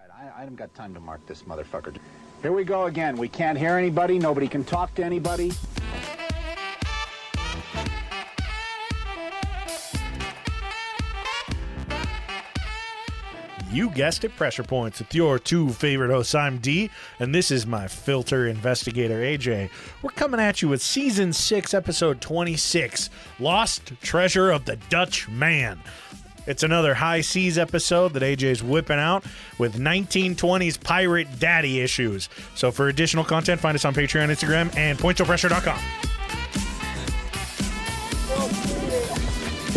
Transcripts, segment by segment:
I haven't got time to mark this motherfucker. Here we go again. We can't hear anybody. Nobody can talk to anybody. You guessed it, Pressure Points with your two favorite hosts. I'm D, and this is my filter investigator, AJ. We're coming at you with Season 6, Episode 26, Lost Treasure of the Dutch Man. It's another high seas episode that AJ's whipping out with 1920s pirate daddy issues. So for additional content, find us on Patreon, Instagram, and pointsopressure.com.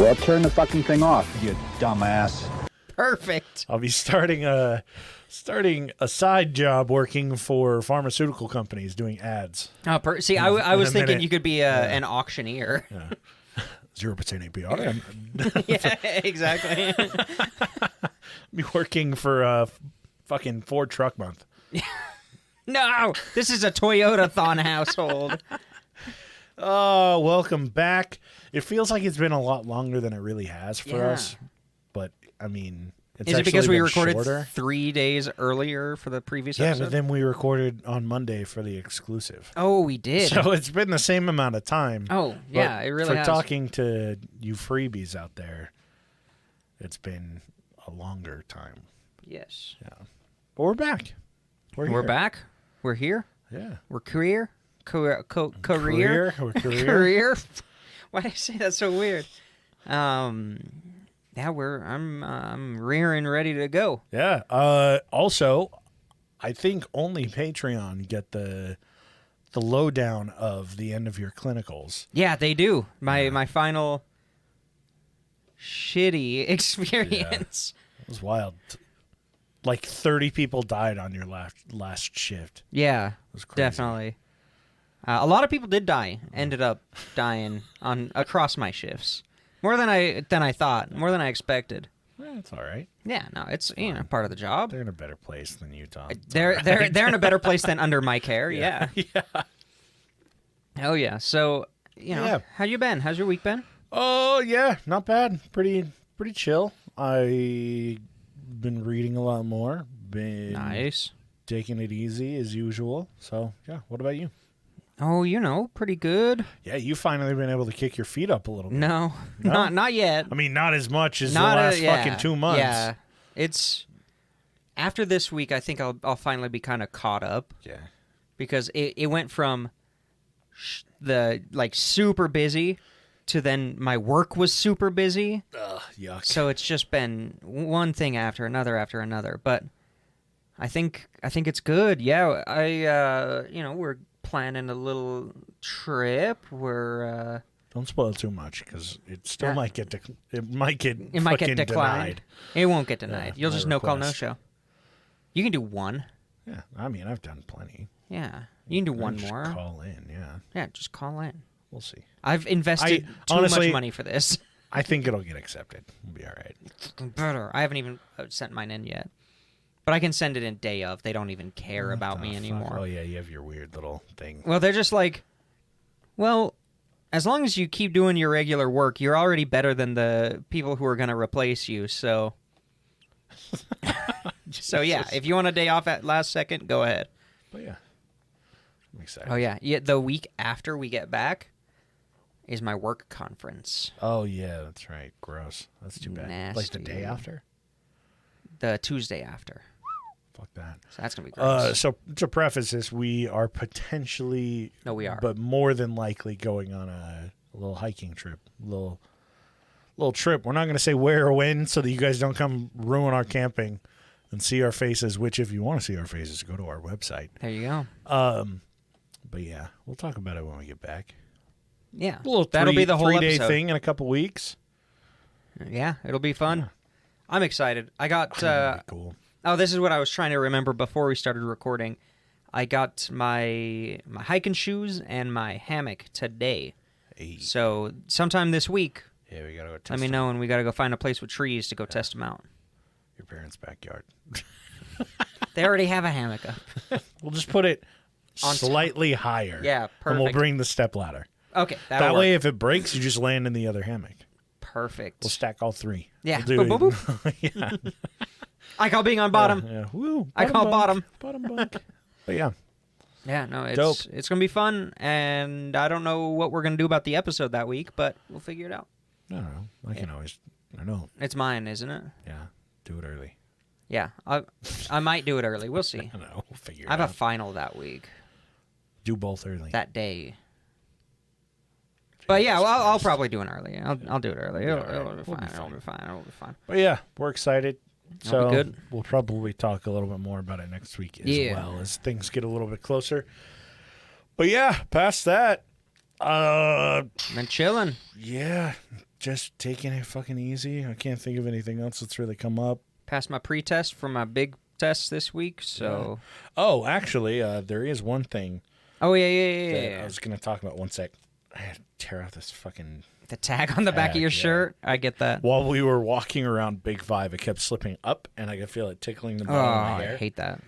Well, turn the fucking thing off, you dumbass. Perfect. I'll be starting a side job working for pharmaceutical companies doing ads. Oh, see, I was thinking minute. you could be an auctioneer. Yeah. 0% APR. Yeah, exactly. Be working for fucking Ford Truck Month. No, this is a Toyota-thon household. Oh, welcome back. It feels like it's been a lot longer than it really has for us. But, I mean, it's Is it because we recorded shorter. 3 days earlier for the previous Yeah, episode? but then we recorded on Monday for the exclusive. Oh, we did. So it's been the same amount of time. Oh, yeah, it really has. For talking to you freebies out there, it's been a longer time. Yes. Yeah. But we're back. We're here. back. We're here. Yeah. We're career. Career. We're career. Career. Why did I say that so weird? Yeah, I'm rearing ready to go. Yeah. Also, I think only Patreon get the lowdown of the end of your clinicals. Yeah, they do. My final shitty experience. Yeah. It was wild. Like 30 people died on your last shift. Yeah, It was crazy. definitely. A lot of people did die. Ended up dying across my shifts. More than I thought. More than I expected. It's all right. Yeah, no, it's part of the job. They're in a better place than Utah. They're in a better place than under my care. Yeah. Yeah. Oh yeah. So how you been? How's your week been? Oh yeah, not bad. Pretty chill. I've been reading a lot more. Been Nice. taking it easy as usual. So yeah. What about you? Oh, pretty good. Yeah, you finally been able to kick your feet up a little bit. No? Not yet. I mean, not as much as Not the last yeah, fucking 2 months. Yeah, it's after this week. I think I'll finally be kind of caught up. Yeah. Because it went from the super busy to then my work was super busy. Ugh, yuck. So it's just been one thing after another. But I think it's good. Yeah, we're planning a little trip. We're don't spoil too much because it still might get fucking declined. denied. It won't get denied. Yeah, You'll my just no call, no request. show. You can do one. Yeah, I mean, I've done plenty. Yeah, you can do one Just more. Call in, yeah. Yeah, just call in. We'll see. I've invested too honestly, much money for this. I think it'll get accepted. We'll be all right. Better. I haven't even sent mine in yet. But I can send it in day of. They don't even care about me anymore. Oh, yeah, you have your weird little thing. Well, they're just like, well, as long as you keep doing your regular work, you're already better than the people who are going to replace you. So, yeah, if you want a day off at last second, go ahead. But yeah, I'm excited. Oh, yeah. The week after we get back is my work conference. Oh, yeah, that's right. Gross. That's too bad. Like the day Nasty. after? The Tuesday after. Fuck that. So that's going to be gross. So to preface this, we are potentially, No, we are. but more than likely going on a little hiking trip, little trip. We're not going to say where or when, so that you guys don't come ruin our camping and see our faces. Which, if you want to see our faces, go to our website. There you go. But yeah, we'll talk about it when we get back. Yeah, A little that'll be the whole 3-day episode. thing in a couple weeks. Yeah, it'll be fun. Yeah. I'm excited. I got. That'd be cool. Oh, this is what I was trying to remember before we started recording. I got my hiking shoes and my hammock today. Hey. So sometime this week, Yeah, we gotta go test let me them. know, and we got to go find a place with trees to go test them out. Your parents' backyard. They already have a hammock up. We'll just put it On slightly higher. Yeah, And we'll perfect. bring the step ladder. Okay, That way, if it breaks, you just land in the other hammock. Perfect. We'll stack all three. Yeah. We'll do Boop, boop, yeah. I call being on bottom. Yeah. Woo, I call bottom. Bottom bunk. But yeah. Yeah, no, Dope. It's gonna be fun, and I don't know what we're gonna do about the episode that week, but we'll figure it out. I don't know. I can always. I know. It's mine, isn't it? Yeah. Do it early. Yeah, I might do it early. We'll see. I don't know. We'll figure it I have out. a final that week, Do both early. that day. But yeah, well, I'll probably do it early. I'll do it early. It'll be fine. It'll be fine. It'll be fine. But yeah, we're excited. That'll So be good. we'll probably talk a little bit more about it next week as well as things get a little bit closer. But yeah, past that, Been chilling. yeah, just taking it fucking easy. I can't think of anything else that's really come up. Passed my pre-test for my big test this week, so. Oh, actually, there is one thing Oh that yeah. I was going to talk about. One sec. I had to tear out this fucking... The tag on the back of your Tag, yeah. shirt. I get that. While we were walking around Big Five, it kept slipping up, and I could feel it tickling the Oh, bottom of my I hair. hate that.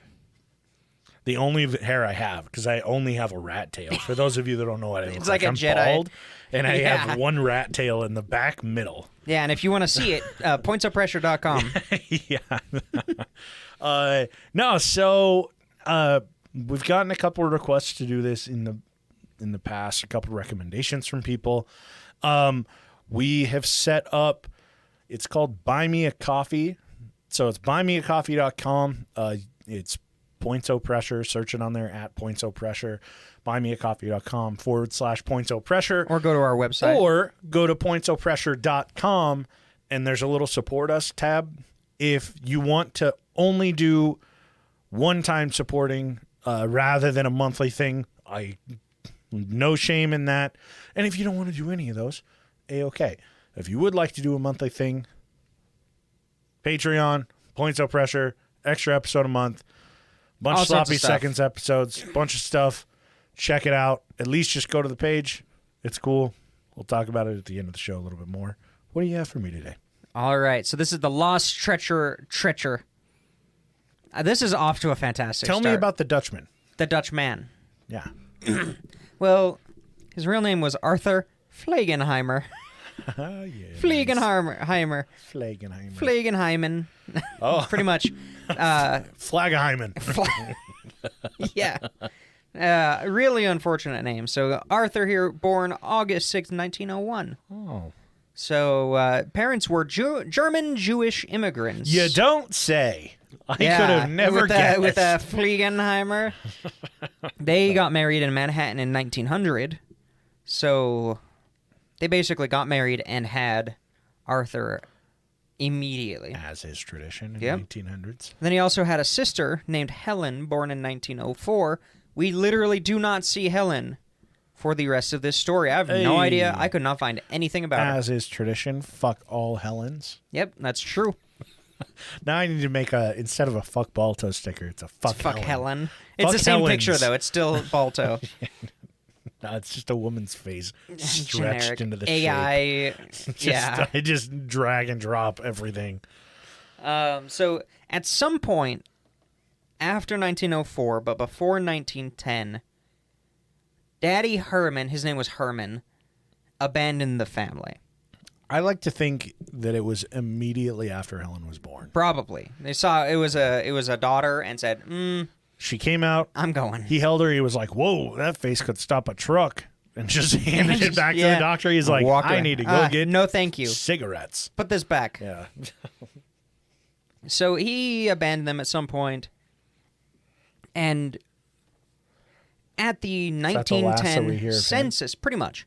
The only hair I have, because I only have a rat tail. For those of you that don't know what I look It's like a I'm Jedi. bald, and I Yeah. have one rat tail in the back middle. Yeah, and if you want to see it, pointsofpressure.com. Yeah. No, so we've gotten a couple of requests to do this in the past, a couple of recommendations from people. We have set up, it's called Buy Me a Coffee. So it's buymeacoffee.com. It's Points O Pressure. Search it on there at Points O Pressure. Buymeacoffee.com/Points O Pressure. Or go to our website. Or go to pointsopressure.com and there's a little support us tab. If you want to only do one-time supporting rather than a monthly thing, no shame in that. And if you don't want to do any of those, A-okay. If you would like to do a monthly thing, Patreon, Points O Pressure, extra episode a month, bunch All of sorts of sloppy stuff. seconds episodes, bunch of stuff. Check it out. At least just go to the page. It's cool. We'll talk about it at the end of the show a little bit more. What do you have for me today? All right, so this is the Lost Treacher. This is off to a fantastic Tell start. me about the Dutchman. the Dutch man. Yeah. Well, his real name was Arthur Flagenheimer. Yeah. Flagenheimer. Flagenheimen. Oh, Pretty much. Flageheimen. Yeah. Really unfortunate name. So Arthur here, born August 6th, 1901. Oh. So parents were German Jewish immigrants. You don't say. I could Yeah, have never with guessed. with Fliegenheimer. They got married in Manhattan in 1900. So they basically got married and had Arthur immediately. As is tradition in Yep. 1900s. Then he also had a sister named Helen, born in 1904. We literally do not see Helen for the rest of this story. I have no Hey. idea. I could not find anything about her. As is tradition, fuck all Helens. Yep, that's true. Now I need to make instead of a fuck Balto sticker, it's a fuck, Fuck Helen. It's Fuck the same Helens. picture, though. It's still Balto. No, it's just a woman's face stretched Generic into the shape. AI. Yeah. I just drag and drop everything. So at some point after 1904, but before 1910, Daddy Herman, his name was Herman, abandoned the family. I like to think that it was immediately after Helen was born. Probably. They saw it was a daughter and said, She came out. I'm going. He held her. He was like, "Whoa, that face could stop a truck," and just handed it back to Yeah. the doctor. He's like, Walked "I away. need to go get No, thank you. cigarettes." Put this back. Yeah. So he abandoned them at some point, and at the that the last that we 1910 hear of him? census, pretty much,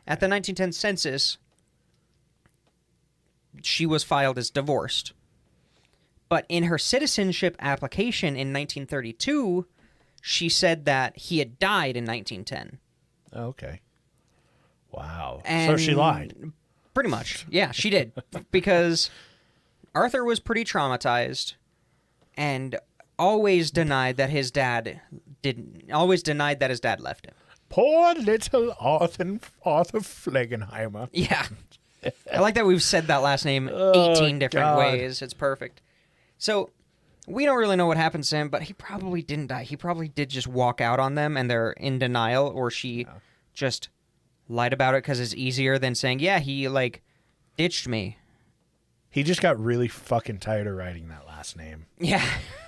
at the 1910 census, she was filed as divorced. But in her citizenship application in 1932, she said that he had died in 1910. Okay. Wow. So And she lied. Pretty much. Yeah, she did. Because Arthur was pretty traumatized and always denied that his dad left him. Poor little Arthur Flagenheimer. Yeah. I like that we've said that last name 18 Oh, different God. ways. It's perfect. So, we don't really know what happened to him, but he probably didn't die. He probably did just walk out on them and they're in denial, or she just lied about it because it's easier than saying, yeah, he, ditched me. He just got really fucking tired of writing that last last name. Yeah.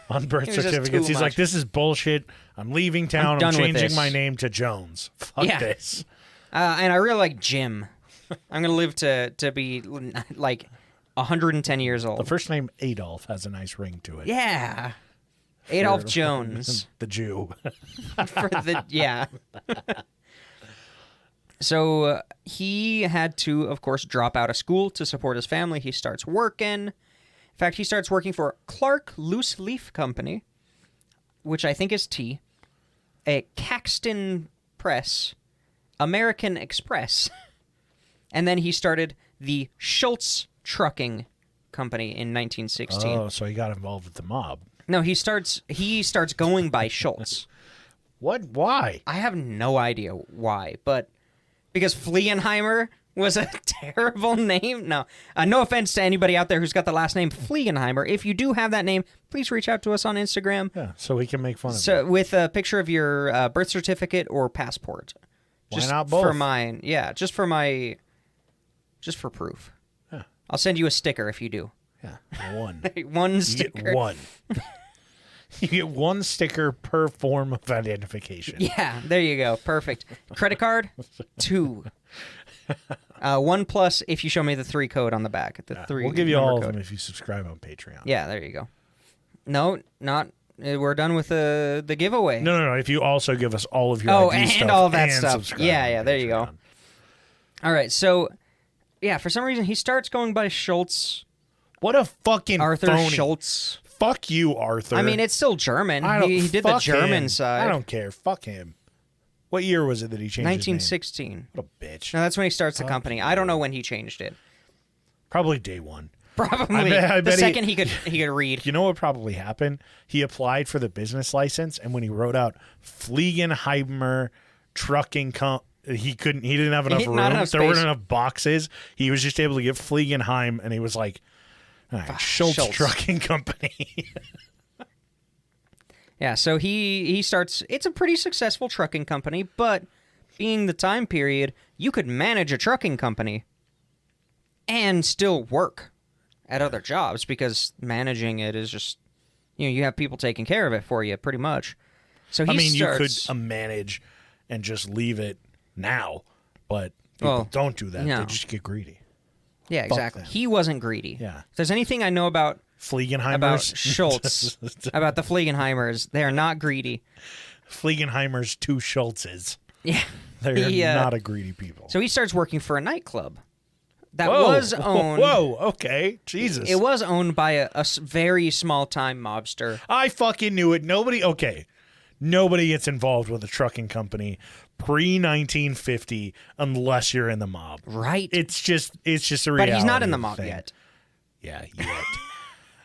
On birth It was just certificates. too He's like, much. "This is bullshit. I'm leaving town. I'm done with changing this." my name to Jones. Fuck Yeah. this." And I really like Jim. I'm gonna live to be like 110 years The old. first name Adolf has a nice ring to it. Yeah. Adolf For- Jones. the Jew. For the yeah. So he had to, of course, drop out of school to support his family. He starts working. In fact, he starts working for Clark Loose Leaf Company, which I think is tea, a Caxton Press, American Express, and then he started the Schultz Trucking Company in 1916. Oh, so he got involved with the mob. No, he starts going by Schultz. What? Why? I have no idea why, but because Fliegenheimer was a terrible name. No, no offense to anybody out there who's got the last name Fliegenheimer. If you do have that name, please reach out to us on Instagram. Yeah, so we can make fun of So with a picture of your birth certificate or passport. Why Just not both? for mine? Yeah, just for proof. Yeah. I'll send you a sticker if you do. Yeah, one. One You sticker. get one. You get one sticker per form of identification. Yeah, there you go. Perfect. Credit card, 2. 1 plus if you show me the 3 code on the back. The 3. We'll give you number all of code. them if you subscribe on Patreon. Yeah, there you go. No, not. We're done with the giveaway. No. If you also give us all of your Oh, ID and stuff all that and stuff. subscribe Yeah, on there you go. Patreon. All right, so yeah, for some reason he starts going by Schultz, What a fucking Arthur phony. Schultz. Fuck you, Arthur. I mean, it's still German. I don't, He did the fuck German him. side. I don't care. Fuck him. What year was it that he changed his name? 1916. What a bitch. No, that's when he starts the company. I don't know when he changed it. Probably day one. Probably I the bet second he could read. You know what probably happened? He applied for the business license, and when he wrote out Fliegenheimer Trucking he didn't have enough room. Not enough There weren't space. enough boxes. He was just able to get Fliegenheim, and he was like, all right, Schultz Schultz. Trucking Company. Yeah, so he starts. It's a pretty successful trucking company, but being the time period, you could manage a trucking company and still work at other jobs because managing it is just, you have people taking care of it for you pretty much. So he you could starts, manage and just leave it now, but people don't do that. no. They just get greedy. yeah, fuck exactly. them. He wasn't greedy. Yeah. If there's anything I know about Fliegenheimers. Schultz, about the Fliegenheimers, they are not greedy. Fliegenheimers to Schultzes. Yeah. They're He, not a greedy people. So he starts working for a nightclub that Whoa, was owned. Whoa, okay. Jesus. It was owned by a very small time mobster. I fucking knew it. Nobody gets involved with a trucking company pre-1950 unless you're in the mob. Right. It's just a reality. But he's not in the of mob thing. yet. Yeah, yet.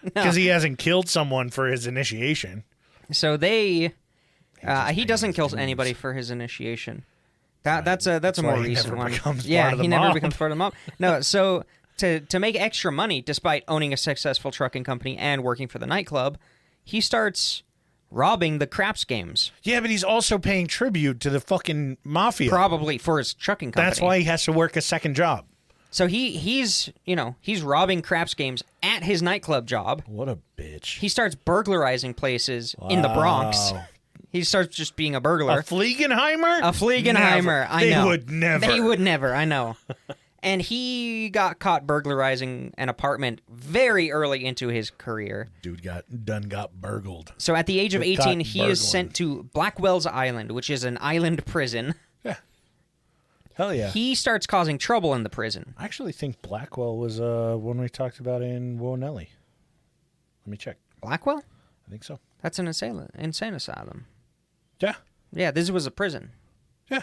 Because he hasn't killed someone for his initiation. So he just doesn't pays kill dues. anybody for his initiation. That's a more why he recent never one. becomes Yeah, part of the he never mob. becomes part of the mob. No, so to make extra money despite owning a successful trucking company and working for the nightclub, he starts robbing the craps games. Yeah, but he's also paying tribute to the fucking mafia. Probably for his trucking company. That's why he has to work a second job. So he's robbing craps games at his nightclub job. What a bitch. He starts burglarizing places in the Bronx. Wow. He starts just being a A burglar. Fliegenheimer? A Fliegenheimer. Never. I know. They would never. They would never. I know. And he got caught burglarizing an apartment very early into his career. Dude got burgled. So at the age of Got 18, he is burgling. sent to Blackwell's Island, which is an island prison. Yeah. Hell yeah. He starts causing trouble in the prison. I actually think Blackwell was one we talked about in Woe Nelly. Let me check. Blackwell? I think so. That's an insane asylum. Yeah. Yeah, this was a prison. Yeah.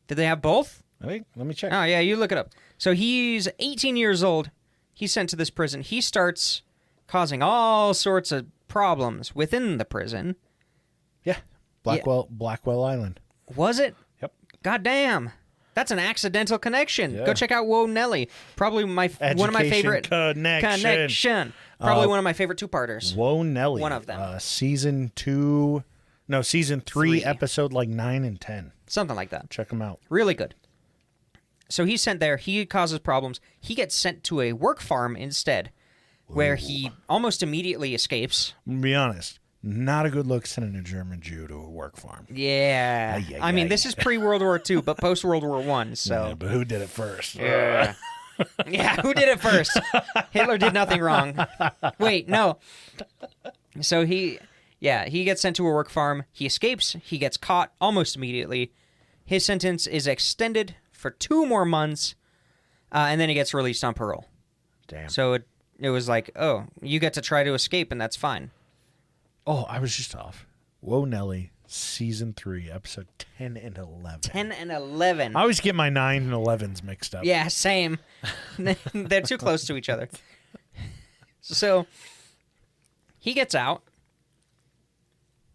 Did they have both? I think. Let me check. Oh, yeah, you look it up. So he's 18 years old. He's sent to this prison. He starts causing all sorts of problems within the prison. Yeah. Blackwell Island. Was it? Yep. God damn. That's an accidental connection. Yeah. Go check out Whoa Nelly. Probably one of my favorite Connection. Probably one of my favorite two-parters. Woe Nelly. One of them. Season 3, Three. episode like 9 and 10. Something like that. Check them out. Really good. So he's sent there. He causes problems. He gets sent to a work farm instead. where he almost immediately escapes. I'm gonna be honest. Not a good look sending a German Jew to a work farm. Yeah. Ay, ay, I mean, ay. this is pre-World War II, but post-World War I, so... Yeah, but who did it first? Yeah. Yeah, who did it first? Hitler did nothing wrong. Wait, no. So he gets sent to a work farm. He escapes. He gets caught almost immediately. His sentence is extended for 2 more months, and then he gets released on parole. Damn. So it was like, oh, you get to try to escape, and that's fine. Oh, I was just off. Whoa, Nelly, season 3, episode 10 and 11. 10 and 11. I always get my 9 and 11s mixed up. Yeah, same. They're too close to each other. So he gets out.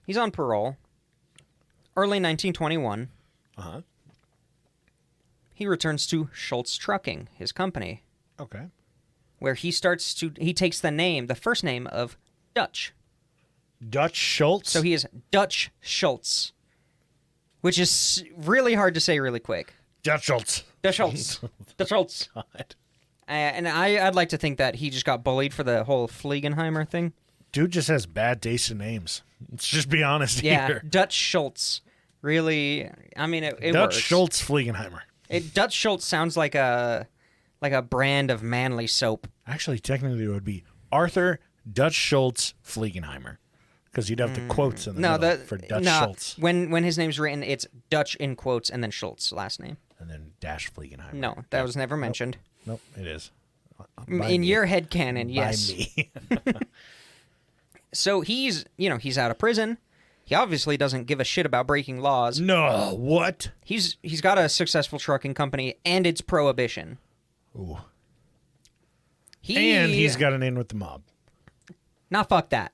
He's on parole. Early 1921. Uh-huh. He returns to Schultz Trucking, his company, Okay. where he takes the first name of Dutch. Dutch Schultz? So he is Dutch Schultz, which is really hard to say really quick. Dutch Schultz. Dutch Schultz. Dutch Schultz. God. And I'd like to think that he just got bullied for the whole Fliegenheimer thing. Dude just has bad taste in names. Let's just be honest Yeah, here. Dutch Schultz. Really, I mean, it Dutch works. Schultz Fliegenheimer. Dutch Schultz sounds like a brand of manly soap. Actually, technically, it would be Arthur Dutch Schultz Fliegenheimer. Because you'd have the quotes in the middle for Dutch Schultz. When his name's written, it's Dutch in quotes and then Schultz, last name. And then dash Fliegenheimer. No, that was never mentioned. Nope, it is. In your head canon, yes. By me. So he's out of prison. He obviously doesn't give a shit about breaking laws. No, what? He's got a successful trucking company, and it's prohibition. Ooh. He, And he's got an in with the mob. Nah, fuck that.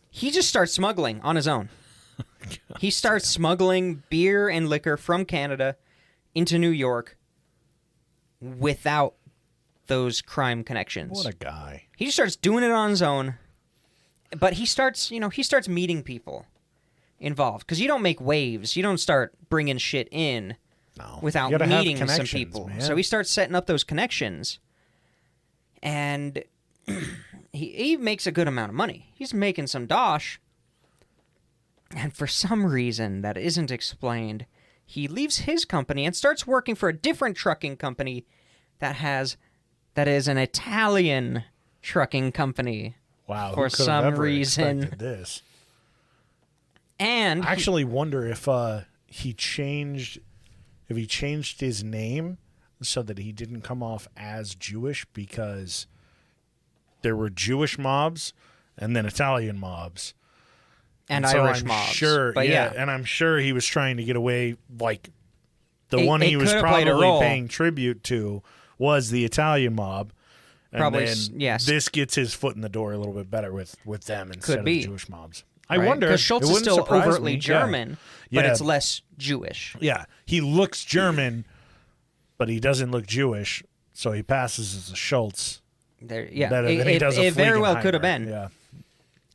He just starts smuggling on his own. He starts smuggling beer and liquor from Canada into New York without those crime connections. What a guy. He just starts doing it on his own. But he starts meeting people involved. Because you don't make waves. You don't start bringing shit in without You gotta have meeting some connections, people. man. So he starts setting up those connections. And he makes a good amount of money. He's making some dosh. And for some reason that isn't explained, he leaves his company and starts working for a different trucking company that is an Italian trucking company. Wow. For who could have some ever reason. expected this? And I actually wonder if he changed his name so that he didn't come off as Jewish, because there were Jewish mobs and then Italian mobs. and so Irish I'm mobs. Sure, but yeah. and I'm sure he was trying to get away. Like the It- one it he was could have played a probably role. paying tribute to was the Italian mob. And Probably, then yes. This gets his foot in the door a little bit better with them instead of be. the Jewish mobs. I wonder. because Schultz it is wouldn't still surprise overtly me. German, Yeah. but Yeah. it's less Jewish. Yeah, he looks German, but he doesn't look Jewish, so he passes as a Schultz There, yeah, better than he does a it very well could have Fliegenheimer. been. Yeah.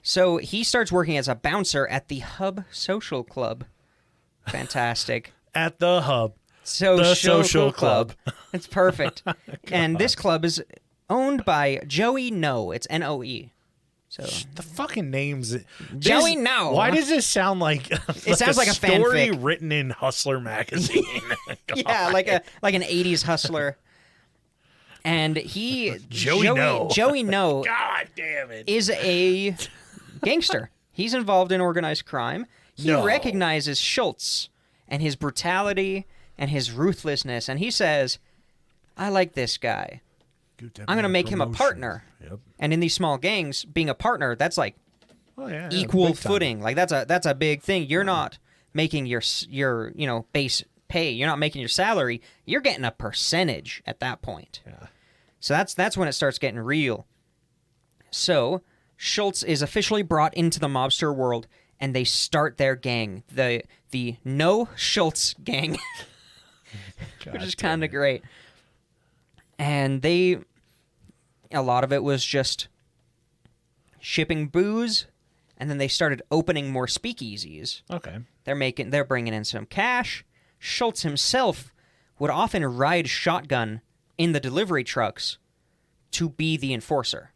So he starts working as a bouncer at the Hub Social Club. Fantastic. At the Hub. So The social Social club. Club. It's perfect. And this club is owned by Joey No. It's N-O-E. So The fucking names. Joey No. Why does this sound like It sounds like a story fanfic. written in Hustler magazine? yeah, like an 80s hustler. And Joey No. Joey No God damn it. is a gangster. He's involved in organized crime. He No. recognizes Schultz and his brutality and his ruthlessness, and he says, I like this guy. I'm going to make him a partner. Yep. And in these small gangs, being a partner, that's like Oh, yeah, equal big time. footing. Like that's a big thing. You're not making your base pay. You're not making your salary. You're getting a percentage at that point. Yeah. So that's when it starts getting real. So Schultz is officially brought into the mobster world, and they start their gang, the No Schultz gang, which is kind of great. And a lot of it was just shipping booze, and then they started opening more speakeasies. Okay. They're bringing in some cash. Schultz himself would often ride shotgun in the delivery trucks to be the enforcer.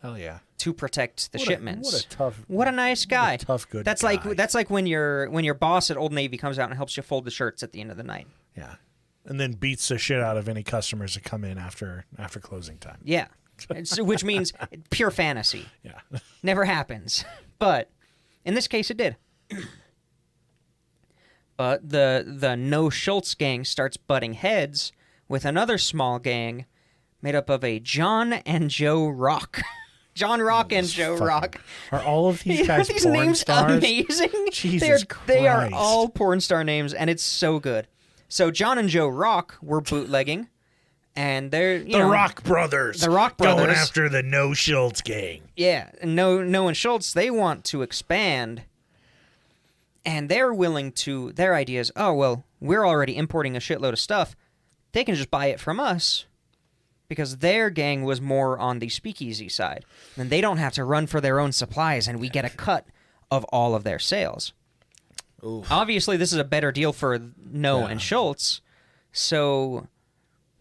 Hell yeah. to protect the shipments. What a nice guy. Tough good That's guy. like when your boss at Old Navy comes out and helps you fold the shirts at the end of the night. Yeah. And then beats the shit out of any customers that come in after closing time. Yeah. Which means pure fantasy. Yeah. Never happens. But in this case it did. But the No Schultz gang starts butting heads with another small gang made up of a John and Joe Rock. John Rock and Joe Rock. Are all of these guys these porn names stars? amazing? Jesus They are Christ. all porn star names, and it's so good. So John and Joe Rock were bootlegging, and they're The Rock Brothers. The Rock Brothers. Going after the No Schultz gang. Yeah, and No and Schultz, they want to expand, and they're willing to. Their idea is, oh well, we're already importing a shitload of stuff. They can just buy it from us, because their gang was more on the speakeasy side, and they don't have to run for their own supplies, and we get a cut of all of their sales. Oof. Obviously, this is a better deal for No and Schultz, so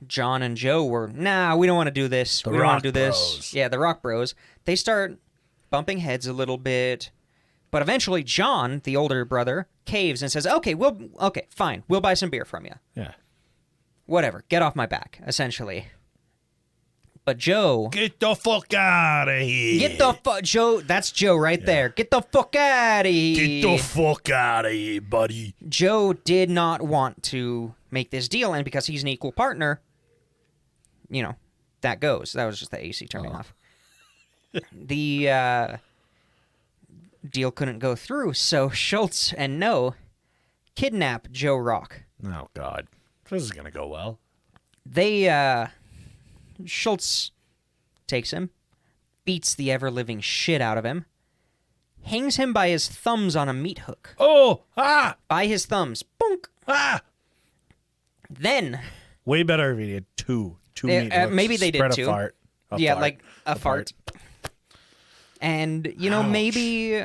John and Joe were, nah, we don't want to do this. We don't want to do this. Bros. Yeah, the Rock Bros. They start bumping heads a little bit, but eventually John, the older brother, caves and says, okay, fine, we'll buy some beer from you. Yeah. Whatever, get off my back, essentially. But Joe... Get the fuck out of here. Get the fuck... Joe, that's Joe right there. Get the fuck out of here. Get the fuck out of here, buddy. Joe did not want to make this deal, and because he's an equal partner, that goes. That was just the AC turning off. The deal couldn't go through, so Schultz and No kidnap Joe Rock. Oh, God. This is going to go well. Schultz takes him, beats the ever-living shit out of him, hangs him by his thumbs on a meat hook. Oh! Ah! By his thumbs. Boonk! Ah! Then... Way better if he did two meat hooks. Maybe they did Spread two. A fart. Like a fart. And, Ouch. maybe...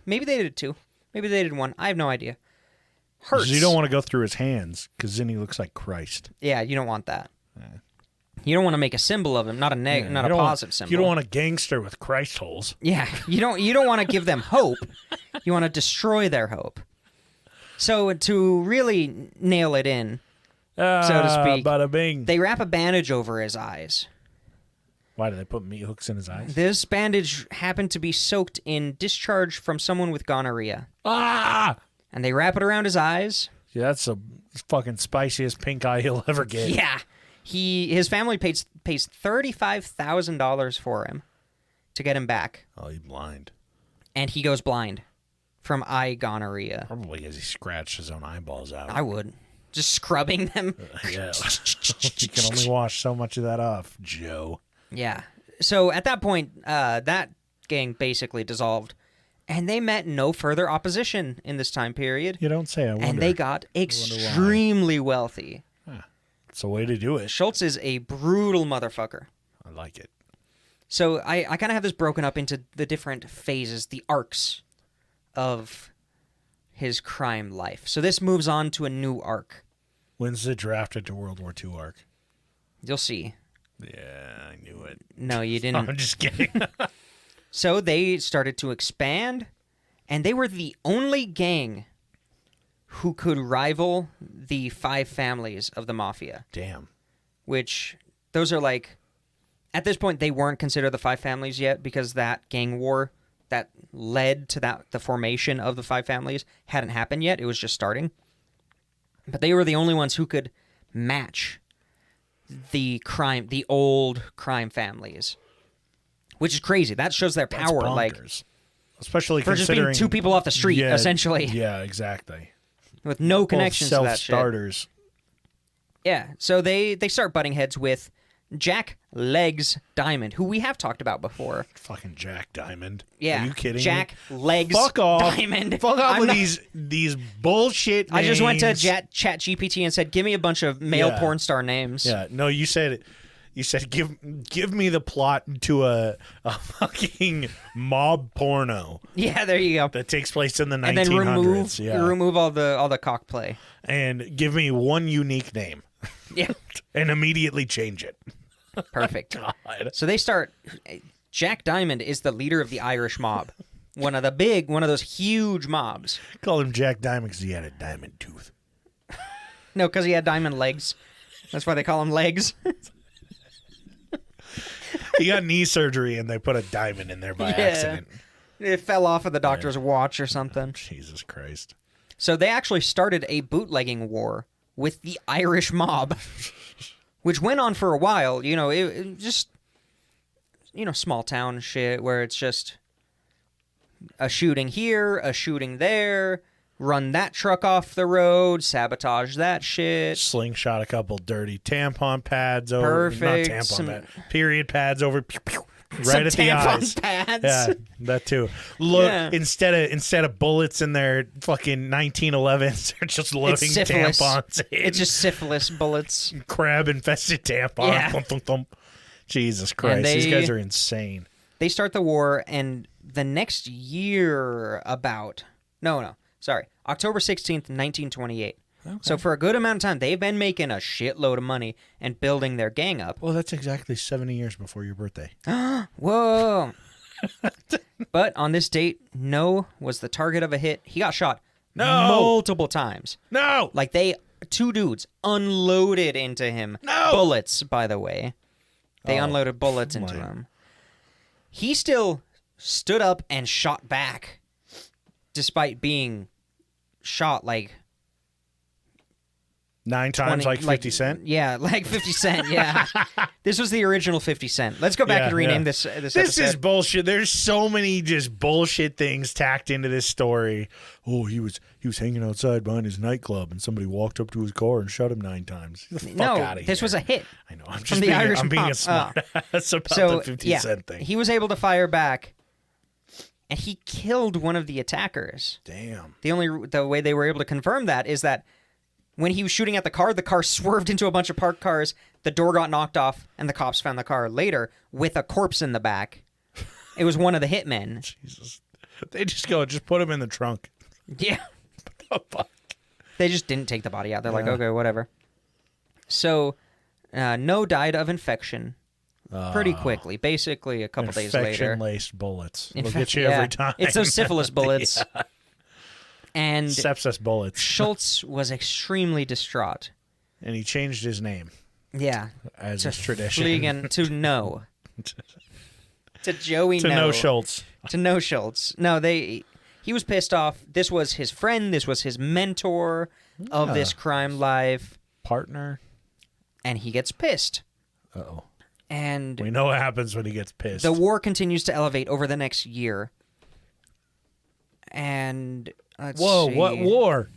maybe they did two. Maybe they did one. I have no idea. Hurts. 'Cause you don't want to go through his hands, because then he looks like Christ. Yeah, you don't want that. You don't want to make a symbol of him, not a positive symbol. You don't want a gangster with Christ holes. Yeah, you don't want to give them hope. You want to destroy their hope. So to really nail it in, so to speak, Bada bing. they wrap a bandage over his eyes. Why do they put meat hooks in his eyes? This bandage happened to be soaked in discharge from someone with gonorrhea. Ah! And they wrap it around his eyes. Yeah, that's the fucking spiciest pink eye he'll ever get. Yeah. His family pays $35,000 for him to get him back. Oh, he's blind. And he goes blind from eye gonorrhea. Probably because he scratched his own eyeballs out. I would. Just scrubbing them. Yeah. You can only wash so much of that off, Joe. Yeah. So at that point, that gang basically dissolved. And they met no further opposition in this time period. You don't say, I wonder. And they got extremely wealthy. It's a way to do it. Schultz is a brutal motherfucker. I like it. So I kind of have this broken up into the different phases, the arcs of his crime life. So this moves on to a new arc. When's the draft into World War II arc? You'll see. Yeah, I knew it. No, you didn't. I'm just kidding. So they started to expand, and they were the only gang who could rival the 5 families of the mafia. Damn. Which, those are like... At this point, they weren't considered the 5 families yet, because that gang war that led to the formation of the 5 families hadn't happened yet. It was just starting. But they were the only ones who could match the old crime families. Which is crazy. That shows their power. That's especially for considering... just being 2 people off the street, essentially. Yeah, exactly. With no connections to that shit. Self-starters. Yeah, so they start butting heads with Jack Legs Diamond, who we have talked about before. Fucking Jack Diamond. Yeah. Are you kidding Jack me? Legs Fuck off. Diamond. Fuck off with these bullshit names. I just went to Chat GPT and said, give me a bunch of male porn star names. Yeah, no, you said give me the plot to a fucking mob porno. Yeah, there you go. That takes place in the 1900s. And then remove all the cock play. And give me one unique name. Yeah. And immediately change it. Perfect. God. So they start. Jack Diamond is the leader of the Irish mob, one of those huge mobs. Call him Jack Diamond because he had a diamond tooth. No, because he had diamond legs. That's why they call him Legs. He got knee surgery and they put a diamond in there by accident. It fell off of the doctor's watch or something. Jesus Christ. So they actually started a bootlegging war with the Irish mob, which went on for a while. You know, it just, small town shit where it's just a shooting here, a shooting there, run that truck off the road, sabotage that shit. Slingshot a couple dirty tampon pads over. Perfect. Not tampon pad. Period pads over. Pew, pew, right Some at the tampon eyes. pads. Yeah, that too. Look, Yeah. instead of bullets in their fucking 1911s, they're just loading syphilis. tampons in. It's just syphilis bullets. Crab infested tampons. Yeah. Thump, thump, thump. Jesus Christ, these guys are insane. They start the war, and the next year October 16th, 1928. Okay. So for a good amount of time, they've been making a shitload of money and building their gang up. Well, that's exactly 70 years before your birthday. Whoa. But on this date, No was the target of a hit. He got shot multiple times. No! Like two dudes unloaded into him. No! Bullets, by the way. They Oh, unloaded bullets into my. him. He still stood up and shot back, despite being shot like 9 times 20 like 50 Cent? Yeah, like 50 Cent, yeah. This was the original 50 Cent. Let's go back and rename this This episode. is bullshit. There's so many just bullshit things tacked into this story. Oh, he was hanging outside behind his nightclub and somebody walked up to his car and shot him 9 times. Get the fuck out of here. This was a hit. I know. I'm from just the being, Irish I'm being mob. a smart ass about So, the 50 yeah, Cent thing. he was able to fire back, and he killed one of the attackers. Damn. The way they were able to confirm that is that when he was shooting at the car swerved into a bunch of parked cars, the door got knocked off, and the cops found the car later with a corpse in the back. It was one of the hitmen. Jesus. They just put him in the trunk. Yeah. What the fuck? They just didn't take the body out. They're like, Yeah. okay, whatever. So, No died of infection pretty quickly, basically a couple days later. Infection-laced bullets. They'll get you Yeah. every time. It's those syphilis bullets. Yeah. And Sepsis bullets. Schultz was extremely distraught. And he changed his name, Yeah. as To is tradition. Fliegen, to No. To Joey to No. No Schultz. To No Schultz. No, he was pissed off. This was his friend. This was his mentor of this crime life. Partner. And he gets pissed. Uh-oh. And We know what happens when he gets pissed. the war continues to elevate over the next year. And let's Whoa, see. what war?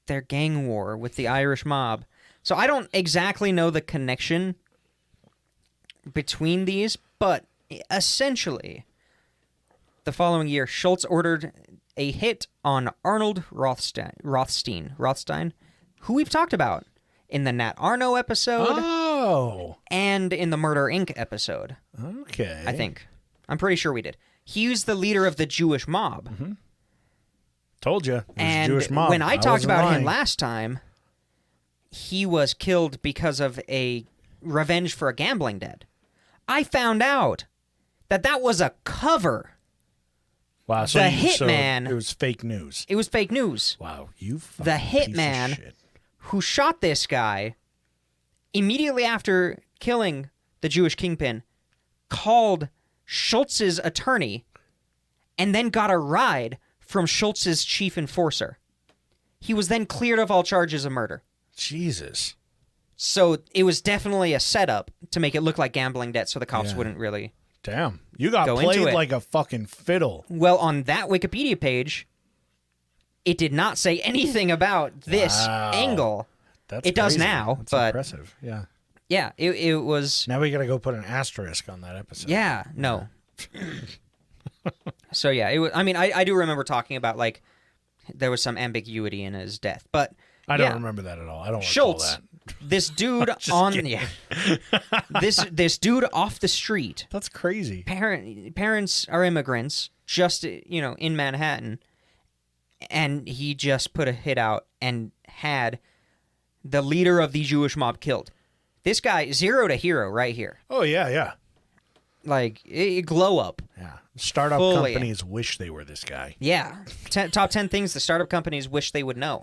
Their gang war with the Irish mob. So I don't exactly know the connection between these, but essentially, the following year, Schultz ordered a hit on Arnold Rothstein, who we've talked about in the Nat Arno episode Oh. and in the Murder Inc. episode, Okay. I think. I'm pretty sure we did. He was the leader of the Jewish mob. Mm-hmm. Told you. It was a And Jewish mob. when I talked wasn't about lying. him last time, he was killed because of a revenge for a gambling debt. I found out that was a cover. Wow, so the so hitman- it was fake news. It was fake news. Wow, you The fucking piece of hitman shit. who shot this guy immediately after killing the Jewish kingpin called Schultz's attorney and then got a ride from Schultz's chief enforcer. He was then cleared of all charges of murder. Jesus. So it was definitely a setup to make it look like gambling debt so the cops Yeah. wouldn't really... Damn. You got Go into played it. like a fucking fiddle. Well, on that Wikipedia page, it did not say anything about this Wow. angle. That's It does crazy. now, That's but- impressive. Yeah. Yeah, it was... Now we got to go put an asterisk on that episode. Yeah, no. So yeah, it was. I mean, I do remember talking about like there was some ambiguity in his death, but I don't yeah. remember that at all. I don't Schultz, recall that. this dude Just on kidding. this dude off the street. That's crazy. Parents are immigrants, just in Manhattan, and he just put a hit out and had the leader of the Jewish mob killed. This guy, zero to hero right here. Oh, yeah. Like, glow up. Yeah. Startup Fully. companies wish they were this guy. Yeah. Top 10 things the startup companies wish they would know.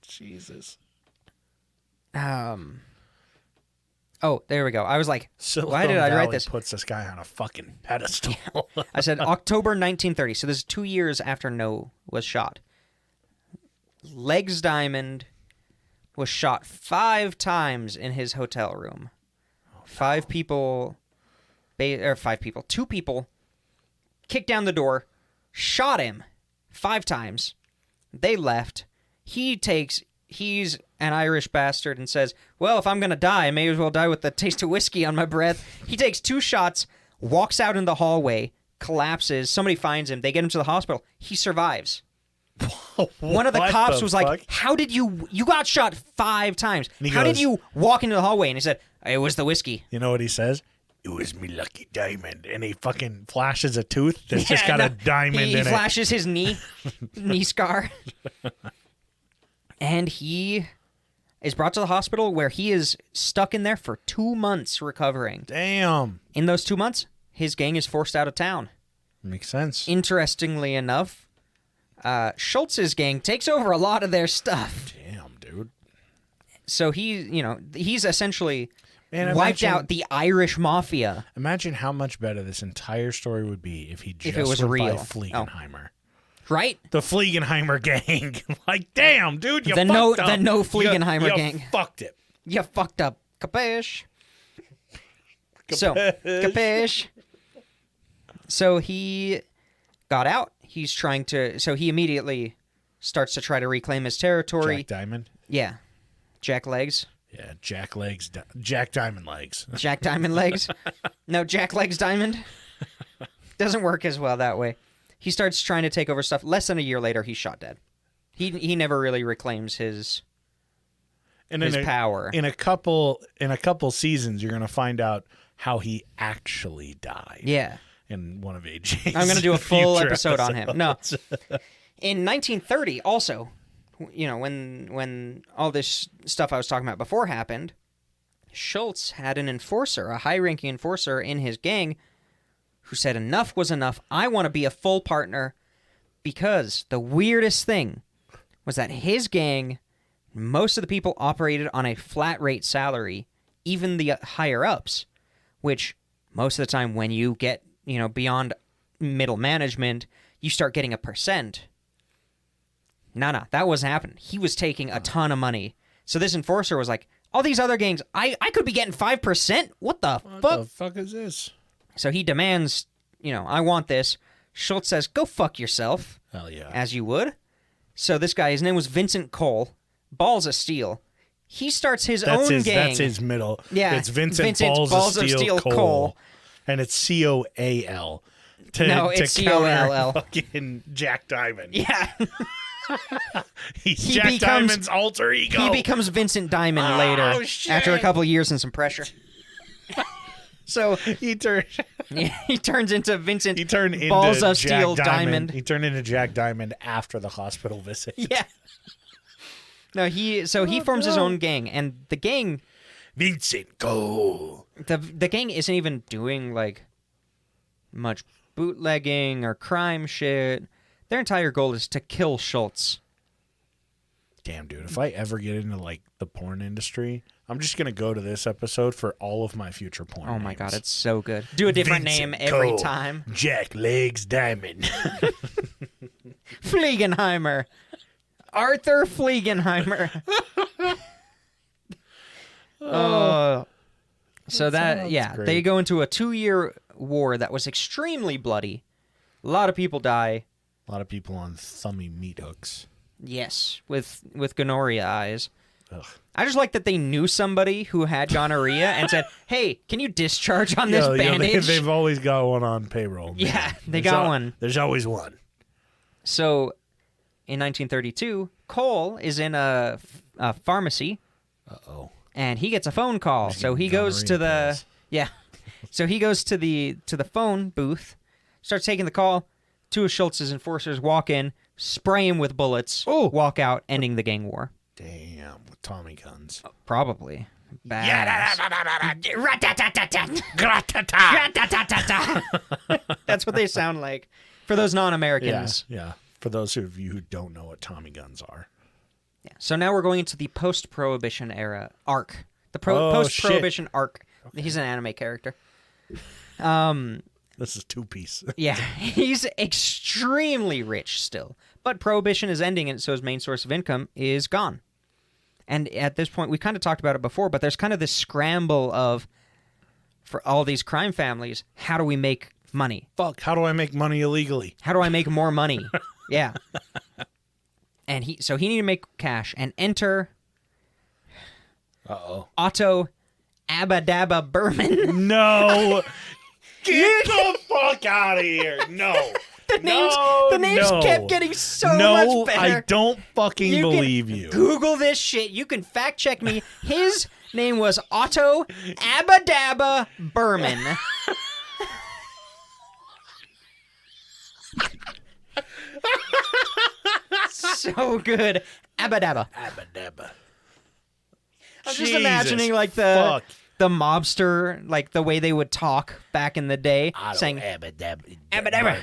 Jesus. Oh, there we go. I was like, Silicon why did I write Valley this? puts this guy on a fucking pedestal. I said October 1930. So this is 2 years after No was shot. Legs Diamond was shot 5 times in his hotel room. Two people kicked down the door, shot him 5 times. They left. He's an Irish bastard and says, well, if I'm going to die, I may as well die with the taste of whiskey on my breath. He takes 2 shots, walks out in the hallway, collapses. Somebody finds him. They get him to the hospital. He survives. One of the cops was like, how did you got shot 5 times. How did you walk into the hallway? And he said, it was the whiskey. You know what he says? It was me lucky diamond. And he fucking flashes a tooth that's just got a diamond in it. He flashes his knee scar. And he is brought to the hospital where he is stuck in there for 2 months recovering. Damn. In those 2 months, his gang is forced out of town. Makes sense. Interestingly enough, Schultz's gang takes over a lot of their stuff. Damn, dude. So he's essentially wiped imagine- out the Irish mafia. Imagine how much better this entire story would be if he just it was went real. by Fliegenheimer. Right? The Fliegenheimer gang. Like, damn, dude, you The fucked up. the no Fliegenheimer you gang. fucked it. You fucked up. Capish? So, capish? So he got out. He's trying to... So he immediately starts to try to reclaim his territory. Jack Diamond? Yeah. Jack Legs. Yeah, Jack Diamond Legs. Jack Diamond Legs. No, Jack Legs Diamond. Doesn't work as well that way. He starts trying to take over stuff. Less than a year later, he's shot dead. He never really reclaims his power. In a couple seasons, you're gonna find out how he actually died. Yeah. In one of AJ's. I'm gonna do a full future episode on him. No. episodes. In 1930, also, when all this stuff I was talking about before happened, Schultz had an enforcer, a high-ranking enforcer in his gang, who said enough was enough. I want to be a full partner, because the weirdest thing was that his gang, most of the people operated on a flat rate salary, even the higher ups, which most of the time when you get, beyond middle management, you start getting a percent. No, that wasn't happening. He was taking a ton of money. So this enforcer was like, all these other gangs, I could be getting 5%? What the fuck? What the fuck is this? So he demands, I want this. Schultz says, go fuck yourself. Hell yeah. As you would. So this guy, his name was Vincent Cole. Balls of Steel. He starts his own gang. That's his middle. Yeah. It's Vincent Balls of Steel Cole. And it's COAL. No, it's COLL. Fucking Jack Diamond. Yeah. He's Jack Diamond's alter ego. He becomes Vincent Diamond later. Shit. After a couple of years and some pressure. So he turns into Vincent He turned into Balls of Jack Steel Diamond. He turned into Jack Diamond after the hospital visit. Yeah. No, he forms his own gang, and the gang, Vincent Cole. the gang isn't even doing like much bootlegging or crime shit. Their entire goal is to kill Schultz. Damn, dude, if I ever get into like the porn industry, I'm just gonna go to this episode for all of my future porn. Oh my names. god, it's so good. Do a different Vincent name every Cole, time. Jack Legs Diamond. Fliegenheimer. Arthur Fliegenheimer. So sounds great. they go into a 2-year war that was extremely bloody. A lot of people die. A lot of people on thummy meat hooks. Yes, with gonorrhea eyes. Ugh. I just like that they knew somebody who had gonorrhea and said, "Hey, can you discharge on this bandage?" They've always got one on payroll. Yeah, man. they got one. There's always one. So, in 1932, Cole is in a pharmacy. Uh-oh. And he gets a phone call. So he goes to the So he goes to the phone booth, starts taking the call. 2 of Schultz's enforcers walk in, spray him with bullets, walk out, ending the gang war. Damn, with Tommy guns. Probably. Badass. That's what they sound like for those non-Americans. Yeah. For those of you who don't know what Tommy guns are. Yeah. So now we're going into the post-Prohibition era arc. The Oh, post-Prohibition arc. Okay. He's an anime character. This is two-piece. Yeah, he's extremely rich still. But Prohibition is ending, and so his main source of income is gone. And at this point, we kind of talked about it before, but there's kind of this scramble of, for all these crime families, how do we make money? Fuck, how do I make money illegally? How do I make more money? Yeah. And he needed to make cash and enter Otto Abadaba Berman. No. Get the fuck out of here. No. The names kept getting so much better. I don't fucking believe you. Google this shit. You can fact check me. His name was Otto Abadaba Berman. So good. Abadaba. I'm just imagining like the mobster, like the way they would talk back in the day, saying Abadaba.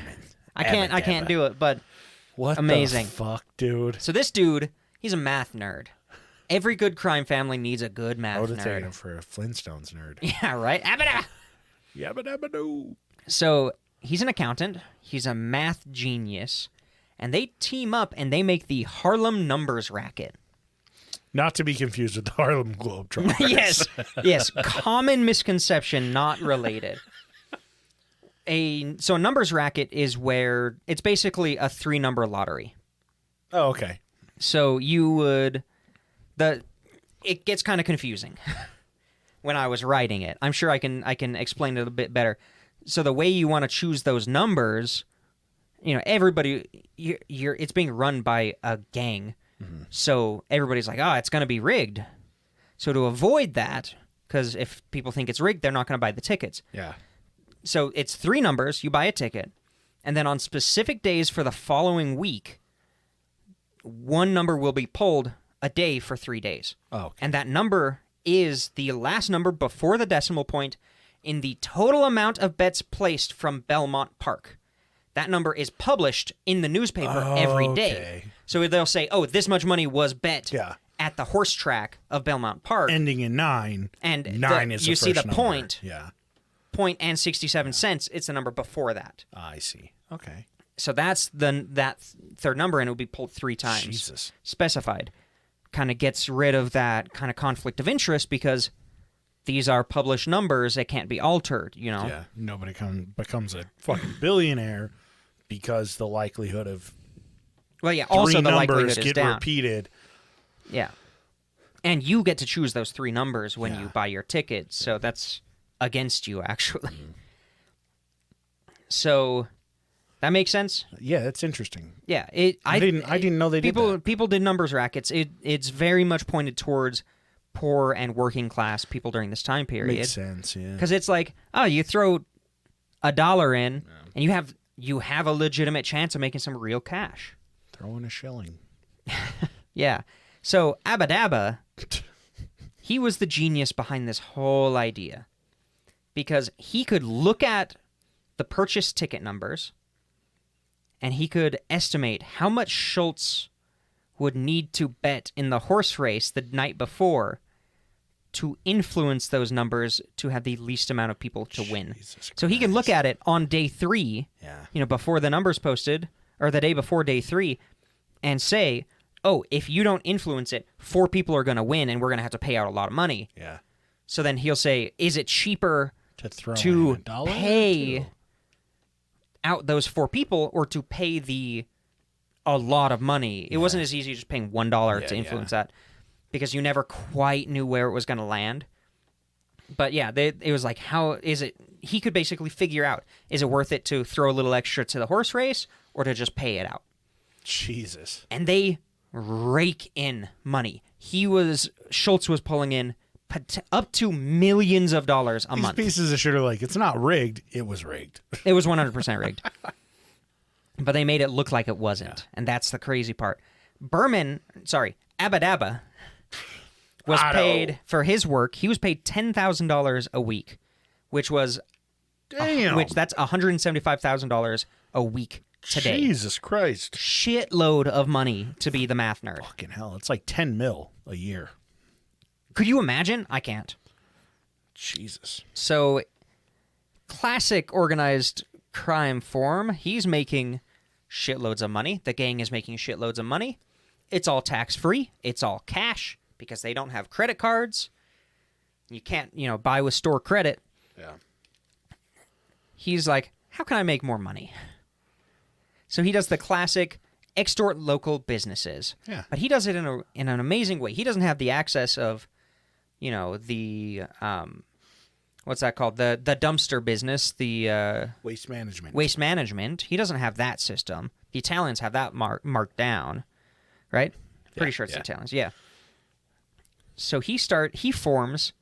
I can't do it, but what amazing. The fuck, dude? So this dude, he's a math nerd. Every good crime family needs a good math I would have taken nerd. him for a Flintstones nerd. Yeah, right? Abadaba. Yabba-dabba-doo. So he's an accountant. He's a math genius. And they team up and they make the Harlem Numbers Racket. Not to be confused with the Harlem Globetrotters. Yes. Common misconception, not related. So a numbers racket is where it's basically a 3-number lottery. Oh, okay. So you would it gets kind of confusing when I was writing it. I'm sure I can explain it a bit better. So the way you want to choose those numbers, everybody it's being run by a gang. Mm-hmm. So everybody's like, it's going to be rigged. So to avoid that, because if people think it's rigged, they're not going to buy the tickets. Yeah. So it's 3 numbers, you buy a ticket, and then on specific days for the following week, one number will be pulled a day for 3 days. Oh, okay. And that number is the last number before the decimal point in the total amount of bets placed from Belmont Park. That number is published in the newspaper every day. Okay. So they'll say, this much money was bet at the horse track of Belmont Park. Ending in 9. And 9 is the you see the first point. Yeah. Point and 67 cents, it's the number before that. I see. Okay. So that's that third number, and it will be pulled 3 times. Jesus. Specified. Kind of gets rid of that kind of conflict of interest because these are published numbers that can't be altered, Yeah. Nobody becomes a fucking billionaire because the likelihood of also the likelihood numbers is get down. repeated. Yeah. And you get to choose those 3 numbers when Yeah. you buy your ticket, so that's against you, actually. So that makes sense. Yeah, that's interesting. Yeah, I didn't know they did that. People did numbers rackets. It's very much pointed towards poor and working class people during this time period. Makes sense, yeah. Because it's like, you throw $1 in, and you have a legitimate chance of making some real cash. Throw in a shilling. Yeah. So Abadaba, he was the genius behind this whole idea. Because he could look at the purchase ticket numbers, and he could estimate how much Schultz would need to bet in the horse race the night before to influence those numbers to have the least amount of people to win. So he can look at it on day 3, before the numbers posted, or the day before day 3, and say, if you don't influence it, 4 people are going to win, and we're going to have to pay out a lot of money. Yeah. So then he'll say, is it cheaper to pay out those 4 people or to pay a lot of money? It wasn't as easy as just paying $1 to influence that because you never quite knew where it was going to land. But yeah, it was like, how is it? He could basically figure out, is it worth it to throw a little extra to the horse race or to just pay it out? Jesus. And they rake in money. Schultz was pulling in up to millions of dollars a month. These pieces of shit are like, it's not rigged. It was rigged. It was 100% rigged. But they made it look like it wasn't. And that's the crazy part. Abadaba, was Otto. paid for his work. He was paid $10,000 a week, which was Damn. that's $175,000 a week today. Jesus Christ. Shitload of money to be the math nerd. Fucking hell. It's like 10 mil a year. Could you imagine? I can't. Jesus. So, classic organized crime form. He's making shitloads of money. The gang is making shitloads of money. It's all tax-free. It's all cash because they don't have credit cards. You can't, buy with store credit. Yeah. He's like, how can I make more money? So he does the classic extort local businesses. Yeah. But he does it in an amazing way. He doesn't have the access of, the what's that called? The dumpster business, the Waste management. waste management. He doesn't have that system. The Italians have that marked down, right? Pretty sure it's the Italians. Yeah. So he forms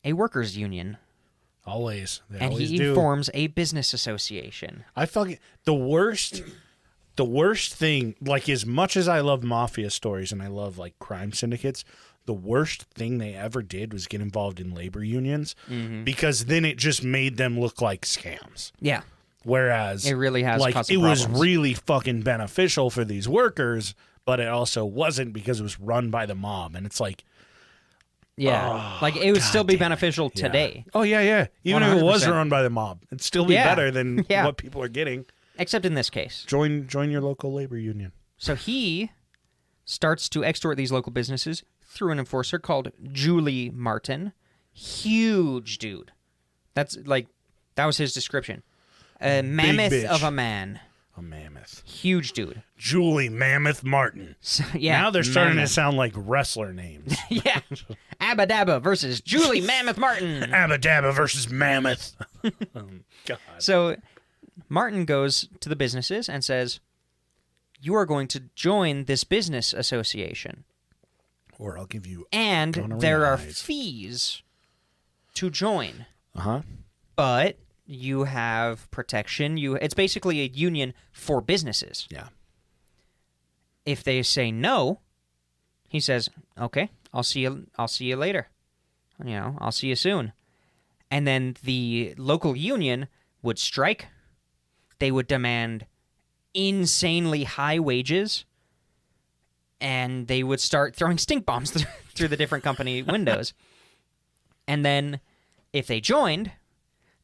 a workers' union. Always. They And always he do. forms a business association. I fucking the worst thing, like as much as I love mafia stories and I love like crime syndicates, the worst thing they ever did was get involved in labor unions because then it just made them look like scams. Yeah. Whereas It really has like caused it some was problems. really fucking beneficial for these workers, but it also wasn't because it was run by the mob. And it's like, Yeah. like it would still be beneficial yeah. today. Oh yeah. Even if it 100%. was run by the mob, it'd still be Yeah. better than Yeah. what people are getting. Except in this case. Join your local labor union. So he starts to extort these local businesses through an enforcer called Julie Martin. Huge dude. That was his description. A mammoth bitch. of a man. A mammoth. Huge dude. Julie Mammoth Martin. So, yeah. Now they're starting to Mammoth. sound like wrestler names. Yeah. Abba Dabba versus Julie Mammoth Martin. Abba Dabba versus Mammoth. God. So Martin goes to the businesses and says, you are going to join this business association. Or I'll give you. And Gonorrhea there are eyes. fees to join. Uh-huh. But you have protection. It's basically a union for businesses. Yeah. If they say no, he says, okay, I'll see you later. I'll see you soon. And then the local union would strike. They would demand insanely high wages, and they would start throwing stink bombs through the different company windows. And then if they joined,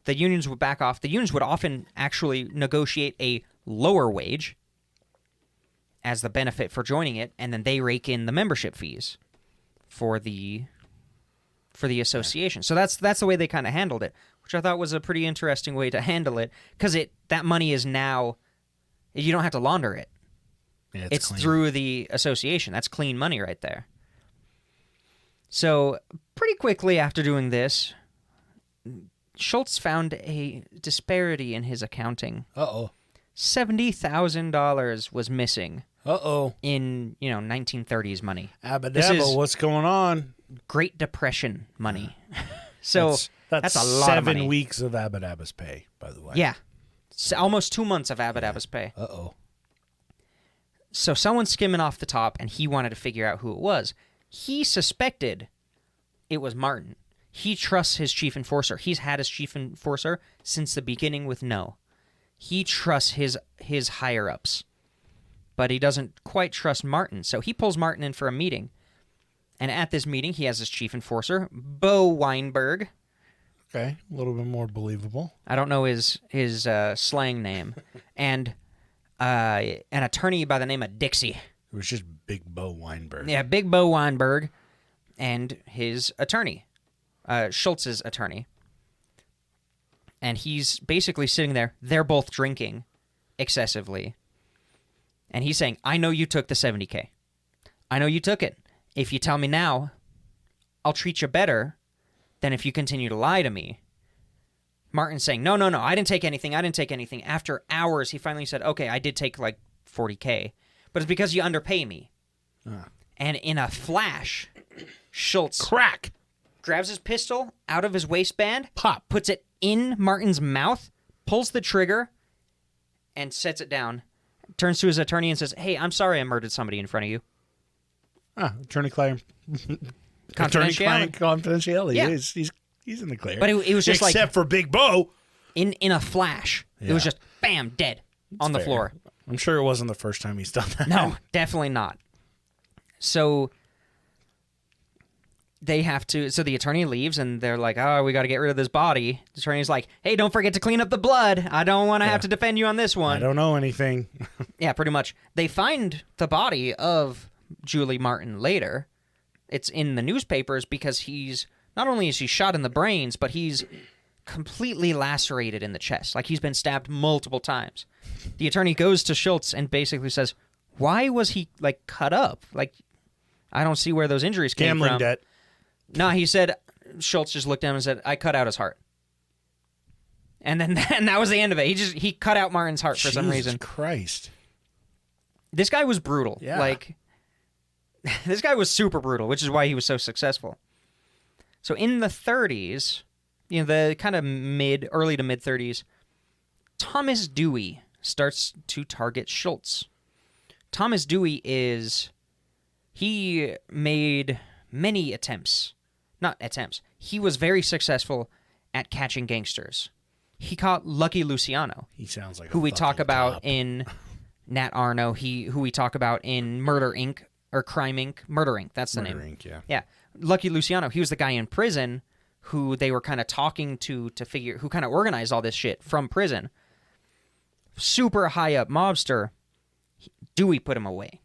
the unions would back off. The unions would often actually negotiate a lower wage as the benefit for joining it, and then they rake in the membership fees for the association. So that's the way they kind of handled it, which I thought was a pretty interesting way to handle it, because that money is now, you don't have to launder it. Yeah, It's clean. through the association. That's clean money right there. So pretty quickly after doing this, Schultz found a disparity in his accounting. Uh-oh. $70,000 was missing Uh-oh. in 1930s money. Abba This is- Dabba, what's going on? Great Depression money. So that's a lot 7 of money. weeks of Abba Dabba's pay, by the way. Yeah. Almost 2 months of Abba Dabba's pay. Uh-oh. So someone's skimming off the top, and he wanted to figure out who it was. He suspected it was Martin. He trusts his chief enforcer. He's had his chief enforcer since the beginning with no. He trusts his higher-ups. But he doesn't quite trust Martin. So he pulls Martin in for a meeting. And at this meeting, he has his chief enforcer, Bo Weinberg. Okay, a little bit more believable. I don't know his slang name. And an attorney by the name of Dixie. It was just Big Bo Weinberg. Yeah, Big Bo Weinberg and his attorney, Schultz's attorney. And he's basically sitting there. They're both drinking excessively. And he's saying, I know you took the $70K. I know you took it. If you tell me now, I'll treat you better than if you continue to lie to me. Martin's saying, no, I didn't take anything. After hours, he finally said, okay, I did take like $40K. But it's because you underpay me. And in a flash, Schultz Crack! grabs his pistol out of his waistband, Pop! puts it in Martin's mouth, pulls the trigger, and sets it down. Turns to his attorney and says, hey, I'm sorry I murdered somebody in front of you. Attorney-client Confidentiality. confidentiality. Yeah. He's in the clear. But it was just except for Big Bo. in a flash. It was Yeah. just bam, dead on the Fair. floor. I'm sure it wasn't the first time he's done that. No, definitely not. So they have to. So the attorney leaves, and they're like, "Oh, we got to get rid of this body." The attorney's like, "Hey, don't forget to clean up the blood. I don't want to have to defend you on this one." I don't know anything. Yeah, pretty much. They find the body of Julie Martin later. It's in the newspapers because he's not only is he shot in the brains, but he's completely lacerated in the chest. Like he's been stabbed multiple times. The attorney goes to Schultz and basically says, "Why was he like cut up? Like I don't see where those injuries came Gambling from." debt. No, he said. Schultz just looked down and said, "I cut out his heart." And then and that was the end of it. He cut out Martin's heart for some Jesus reason. Christ. This guy was brutal. Yeah. Like, this guy was super brutal, which is why he was so successful. So in the 30s, you know, the kind of early to mid 30s, Thomas Dewey starts to target Schultz. Thomas Dewey he made many he was very successful at catching gangsters. He caught Lucky Luciano, He sounds like who a we talk fucking about cop. in Nat Arno, who we talk about in Murder Inc. or Crime Inc. Murder Inc. That's the Murder name. Inc., yeah. Yeah, Lucky Luciano. He was the guy in prison who they were kind of talking to figure who kind of organized all this shit from prison. Super high up mobster. Dewey put him away.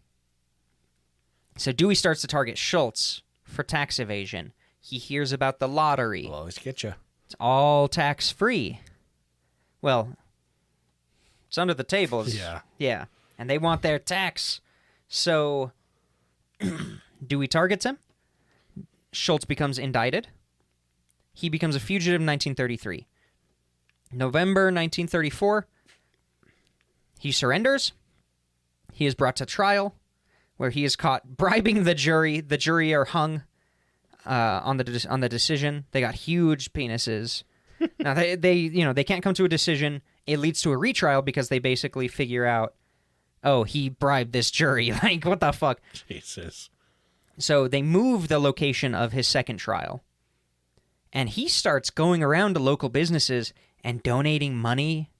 So Dewey starts to target Schultz for tax evasion. He hears about the lottery. Will always get you. It's all tax free. Well, it's under the table. Yeah. Yeah. And they want their tax. So Dewey targets him. Schultz becomes indicted. He becomes a fugitive in 1933. November 1934, he surrenders. He is brought to trial, where he is caught bribing the jury. The jury are hung on the decision. They got huge penises. Now they can't come to a decision. It leads to a retrial because they basically figure out, oh, he bribed this jury. Like, what the fuck? Jesus. So they move the location of his second trial. And he starts going around to local businesses and donating money.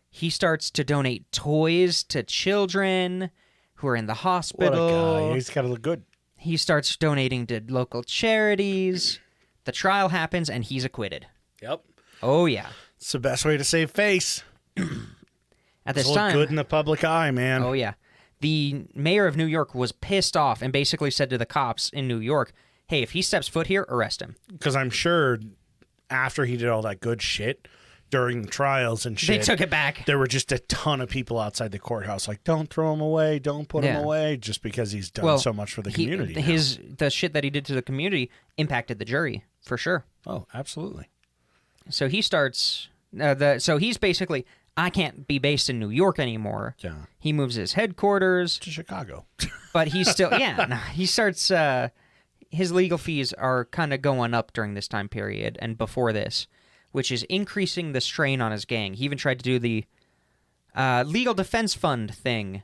He starts to donate toys to children who are in the What hospital. a guy. He's got to look good. He starts donating to local charities. The trial happens and he's acquitted. Yep. Oh, yeah. It's the best way to save face. At this Look time. good in the public eye, man. Oh, yeah. The mayor of New York was pissed off and basically said to the cops in New York, hey, if he steps foot here, arrest him. Because I'm sure after he did all that good shit during the trials and shit, They took it back. there were just a ton of people outside the courthouse like, don't throw him away, don't put him Yeah. away, just because he's done so much for the community. The shit that he did to the community impacted the jury, for sure. Oh, absolutely. So he starts... so he's basically, I can't be based in New York anymore. Yeah. He moves his headquarters, To Chicago. but he's still... he starts... his legal fees are kind of going up during this time period and before this, which is increasing the strain on his gang. He even tried to do the legal defense fund thing,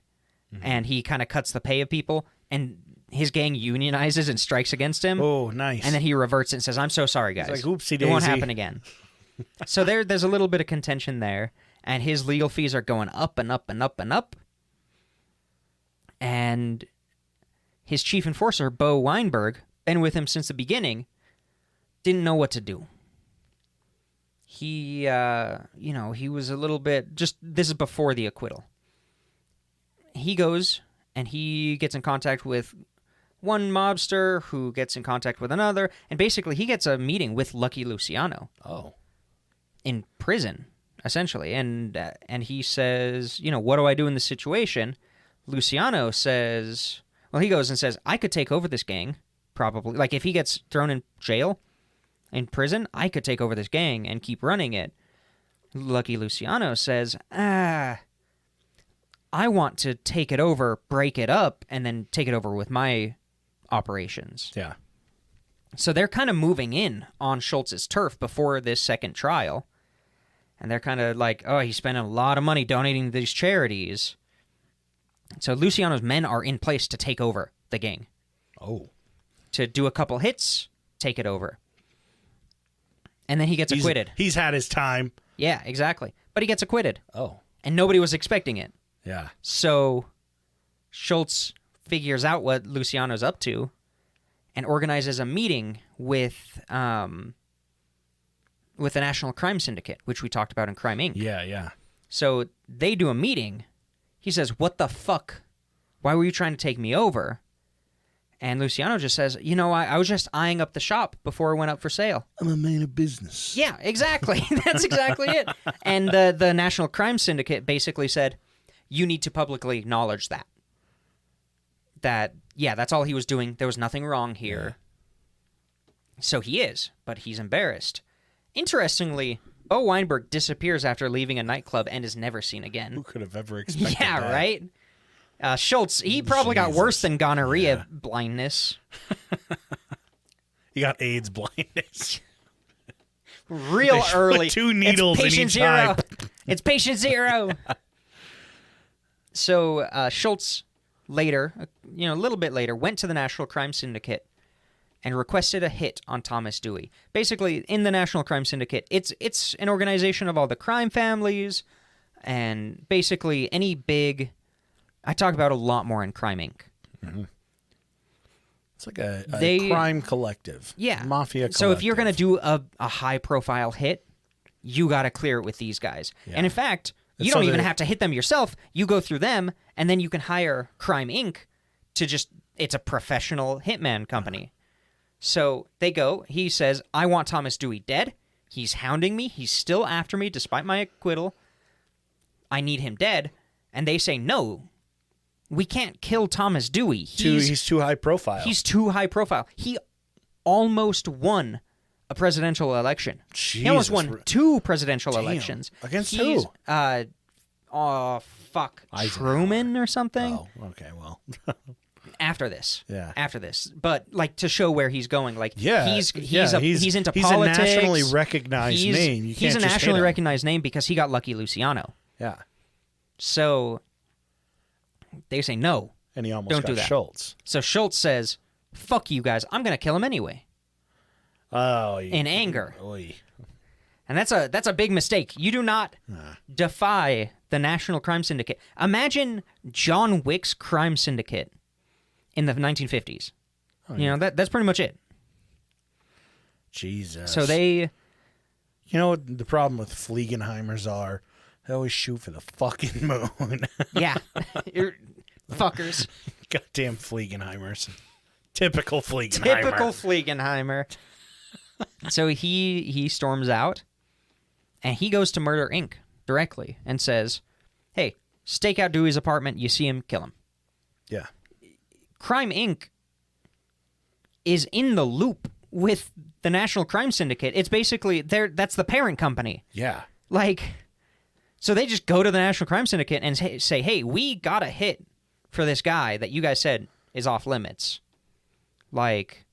and he kind of cuts the pay of people, and his gang unionizes and strikes against him. Oh, nice. And then he reverts and says, I'm so sorry, guys. like, oopsie It won't daisy. happen again. So there's a little bit of contention there, and his legal fees are going up and up and up and up. And his chief enforcer, Bo Weinberg, been with him since the beginning, didn't know what to do. He, he was a little bit, this is before the acquittal. He goes and he gets in contact with one mobster who gets in contact with another, and basically he gets a meeting with Lucky Luciano Oh. in prison, essentially. And he says, what do I do in this situation? Luciano says, well, he goes and says, I could take over this gang, probably. Like, if he gets thrown in jail, in prison, I could take over this gang and keep running it. Lucky Luciano says, I want to take it over, break it up, and then take it over with my operations. Yeah. So they're kind of moving in on Schultz's turf before this second trial. And they're kind of like, oh, he's spending a lot of money donating to these charities. So Luciano's men are in place to take over the gang. Oh. to do a couple hits, take it over. And then he gets acquitted. He's had his time. Yeah, exactly. But he gets acquitted. Oh. And nobody was expecting it. Yeah. So Schultz figures out what Luciano's up to and organizes a meeting with the National Crime Syndicate, which we talked about in Crime Inc. Yeah, yeah. So they do a meeting. He says, "What the fuck? Why were you trying to take me over?" And Luciano just says, I was just eyeing up the shop before it went up for sale. I'm a man of business. Yeah, exactly. That's exactly it. And the National Crime Syndicate basically said, you need to publicly acknowledge that. That's all he was doing. There was nothing wrong here. Yeah. So he is, but he's embarrassed. Interestingly, Bo Weinberg disappears after leaving a nightclub and is never seen again. Who could have ever expected Yeah, that? right? Schultz, he probably got worse than gonorrhea blindness. He got AIDS blindness. Real early. Put 2 needles it's in each zero. eye. It's patient zero. So Schultz later, a little bit later, went to the National Crime Syndicate and requested a hit on Thomas Dewey. Basically, in the National Crime Syndicate, it's an organization of all the crime families and basically any big... I talk about a lot more in Crime Inc. Mm-hmm. It's like a crime collective. Yeah. Mafia collective. So if you're going to do a high-profile hit, you got to clear it with these guys. Yeah. And in fact, you don't even have to hit them yourself. You go through them, and then you can hire Crime Inc. to it's a professional hitman company. So they go. He says, I want Thomas Dewey dead. He's hounding me. He's still after me despite my acquittal. I need him dead. And they say, no. We can't kill Thomas Dewey. He's too high profile. He's too high profile. He almost won a presidential election. Jesus. He almost won 2 presidential elections. Against who? Truman or something. Oh, okay, well. After this. Yeah. After this. But, to show where he's going. He's into he's politics. He's a nationally recognized name. He's a nationally recognized name because he got Lucky Luciano. Yeah. So... they say no. And he almost don't got do that. Schultz. So Schultz says, fuck you guys. I'm going to kill him anyway. Oh. In anger. Oy. And that's a big mistake. You do not defy the National Crime Syndicate. Imagine John Wick's crime syndicate in the 1950s. Oh, yeah. That's pretty much it. Jesus. So they... You know what the problem with Fliegenheimers are? They always shoot for the fucking moon. Yeah. You're fuckers. Goddamn Fliegenheimers. Typical Fliegenheimer. Typical Fliegenheimer. So he storms out, and he goes to Murder Inc. directly and says, hey, stake out Dewey's apartment. You see him, kill him. Yeah. Crime Inc. is in the loop with the National Crime Syndicate. It's basically, that's the parent company. Yeah. So they just go to the National Crime Syndicate and say, hey, we got a hit for this guy that you guys said is off limits. It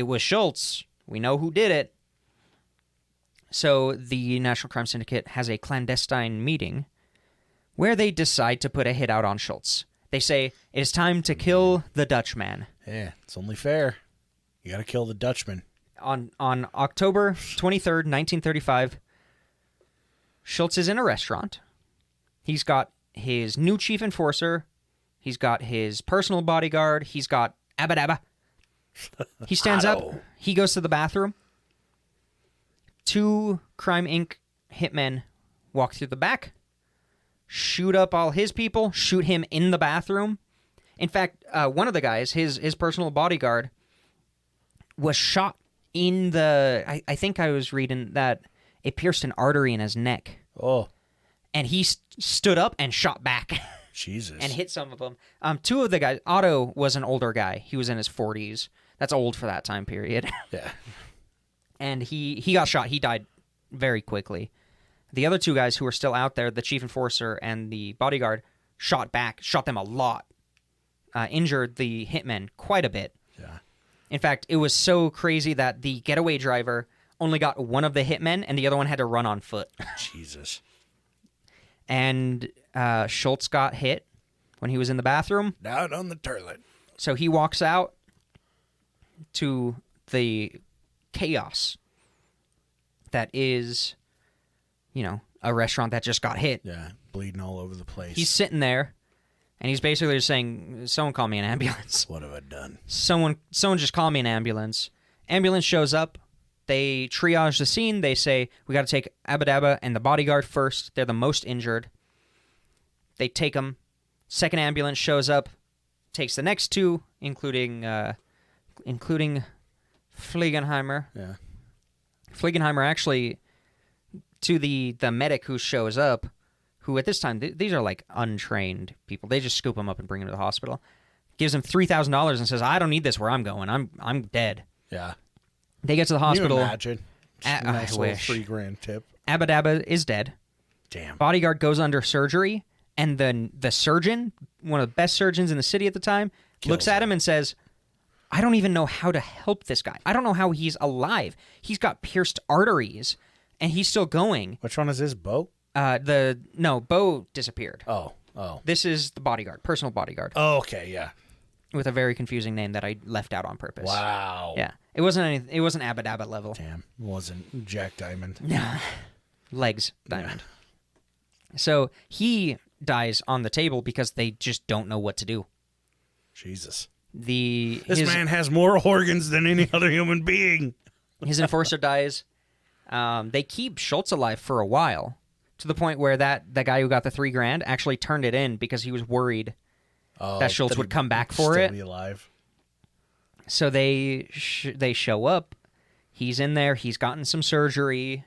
was Schultz. We know who did it. So the National Crime Syndicate has a clandestine meeting where they decide to put a hit out on Schultz. They say, it is time to kill the Dutchman. Yeah, it's only fair. You got to kill the Dutchman. On October 23rd, 1935... Schultz is in a restaurant. He's got his new chief enforcer. He's got his personal bodyguard. He's got Abba Dabba. He stands up. He goes to the bathroom. 2 Crime Inc. hitmen walk through the back, shoot up all his people, shoot him in the bathroom. In fact, one of the guys, his personal bodyguard, was shot in the... I think I was reading that it pierced an artery in his neck. Oh. And he stood up and shot back. Jesus. And hit some of them. 2 of the guys... Otto was an older guy. He was in his 40s. That's old for that time period. Yeah. And he got shot. He died very quickly. The other 2 guys who were still out there, the chief enforcer and the bodyguard, shot them a lot. Injured the hitmen quite a bit. Yeah. In fact, it was so crazy that the getaway driver only got one of the hitmen, and the other one had to run on foot. Jesus. And Schultz got hit when he was in the bathroom. Down on the toilet. So he walks out to the chaos that is, a restaurant that just got hit. Yeah, bleeding all over the place. He's sitting there, and he's basically just saying, someone call me an ambulance. What have I done? Someone just call me an ambulance. Ambulance shows up. They triage the scene. They say, we got to take Abadaba and the bodyguard first. They're the most injured. They take them. Second ambulance shows up, takes the next two, including Fliegenheimer. Yeah. Fliegenheimer actually, to the medic who shows up, who at this time, these are like untrained people. They just scoop him up and bring him to the hospital. Gives him $3,000 and says, I don't need this where I'm going. I'm dead. Yeah. They get to the hospital. Can you imagine? Nice I little wish. $3,000 tip. Abadaba is dead. Damn. Bodyguard goes under surgery, and then the surgeon, one of the best surgeons in the city at the time, looks at him and says, I don't even know how to help this guy. I don't know how he's alive. He's got pierced arteries, and he's still going. Which one is this, Bo? Bo disappeared. Oh. This is the bodyguard, personal bodyguard. Oh, okay, yeah. With a very confusing name that I left out on purpose. Wow. Yeah. It wasn't Abadaba level. Damn. It wasn't Jack Diamond. Legs Diamond. So he dies on the table because they just don't know what to do. Jesus. This man has more organs than any other human being. His enforcer dies. They keep Schultz alive for a while, to the point where that guy who got the $3,000 actually turned it in because he was worried that Schultz would come back for it. Be alive. So they show up. He's in there. He's gotten some surgery,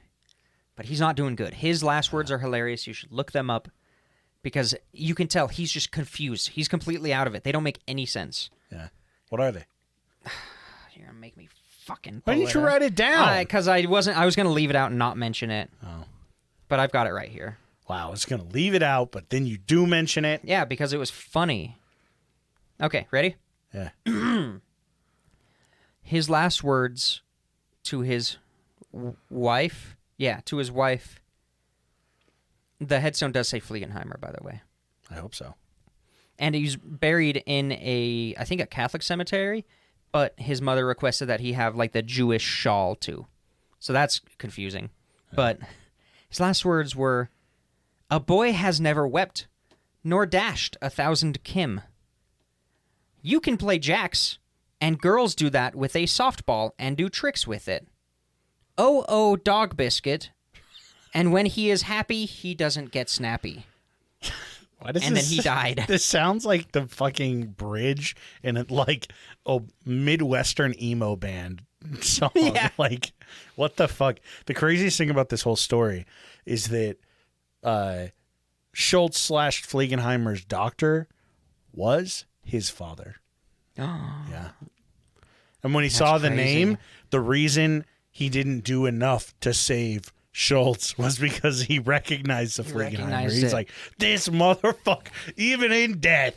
but he's not doing good. His last words are hilarious. You should look them up because you can tell he's just confused. He's completely out of it. They don't make any sense. Yeah. What are they? You're gonna make me fucking. Why didn't you write it down? Because I was gonna leave it out and not mention it. Oh. But I've got it right here. Wow, I was gonna leave it out, but then you do mention it. Yeah, because it was funny. Okay, ready? Yeah. His last words to his wife. Yeah, to his wife. The headstone does say Fliegenheimer, by the way. I hope so. And he's buried in a Catholic cemetery, but his mother requested that he have like the Jewish shawl too. So that's confusing. Yeah. But his last words were, "A boy has never wept, nor dashed 1,000 kim. You can play jacks, and girls do that with a softball and do tricks with it. Oh, dog biscuit. And when he is happy, he doesn't get snappy." Then he died. This sounds like the fucking bridge in like a Midwestern emo band song. Yeah. Like, what the fuck? The craziest thing about this whole story is that Schultz / Fliegenheimer's doctor was his father. Oh. Yeah. And when he saw the crazy. name, the reason he didn't do enough to save Schultz was because he recognized the Fliegenheimer. recognized He's it. like, this motherfucker, even in death.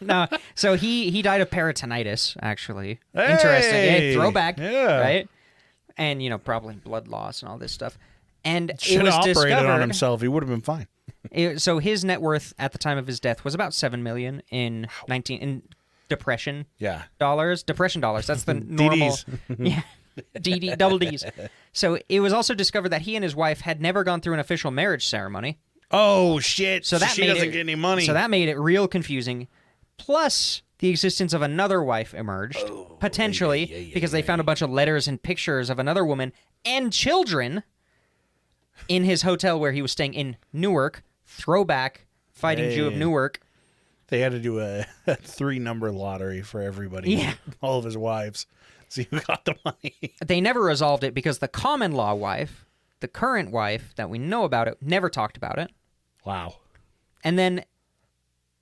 No, so he died of peritonitis, actually. Hey! Interesting. Hey, throwback. Yeah. Right? And, probably blood loss and all this stuff. And it Should was have operated discovered. on himself. He would have been fine. So his net worth at the time of his death was about $7 million in depression dollars. Depression dollars. That's the normal. DDs. Yeah. DD, double Ds. So it was also discovered that he and his wife had never gone through an official marriage ceremony. Oh, shit. So that she made doesn't it, get any money. So that made it real confusing. Plus, the existence of another wife emerged, potentially, because they found a bunch of letters and pictures of another woman and children in his hotel where he was staying in Newark. Throwback, Fighting Jew of Newark. They had to do a 3-number lottery for everybody. Yeah. All of his wives. See who got the money. They never resolved it because the common law wife, the current wife that we know about it, never talked about it. Wow. And then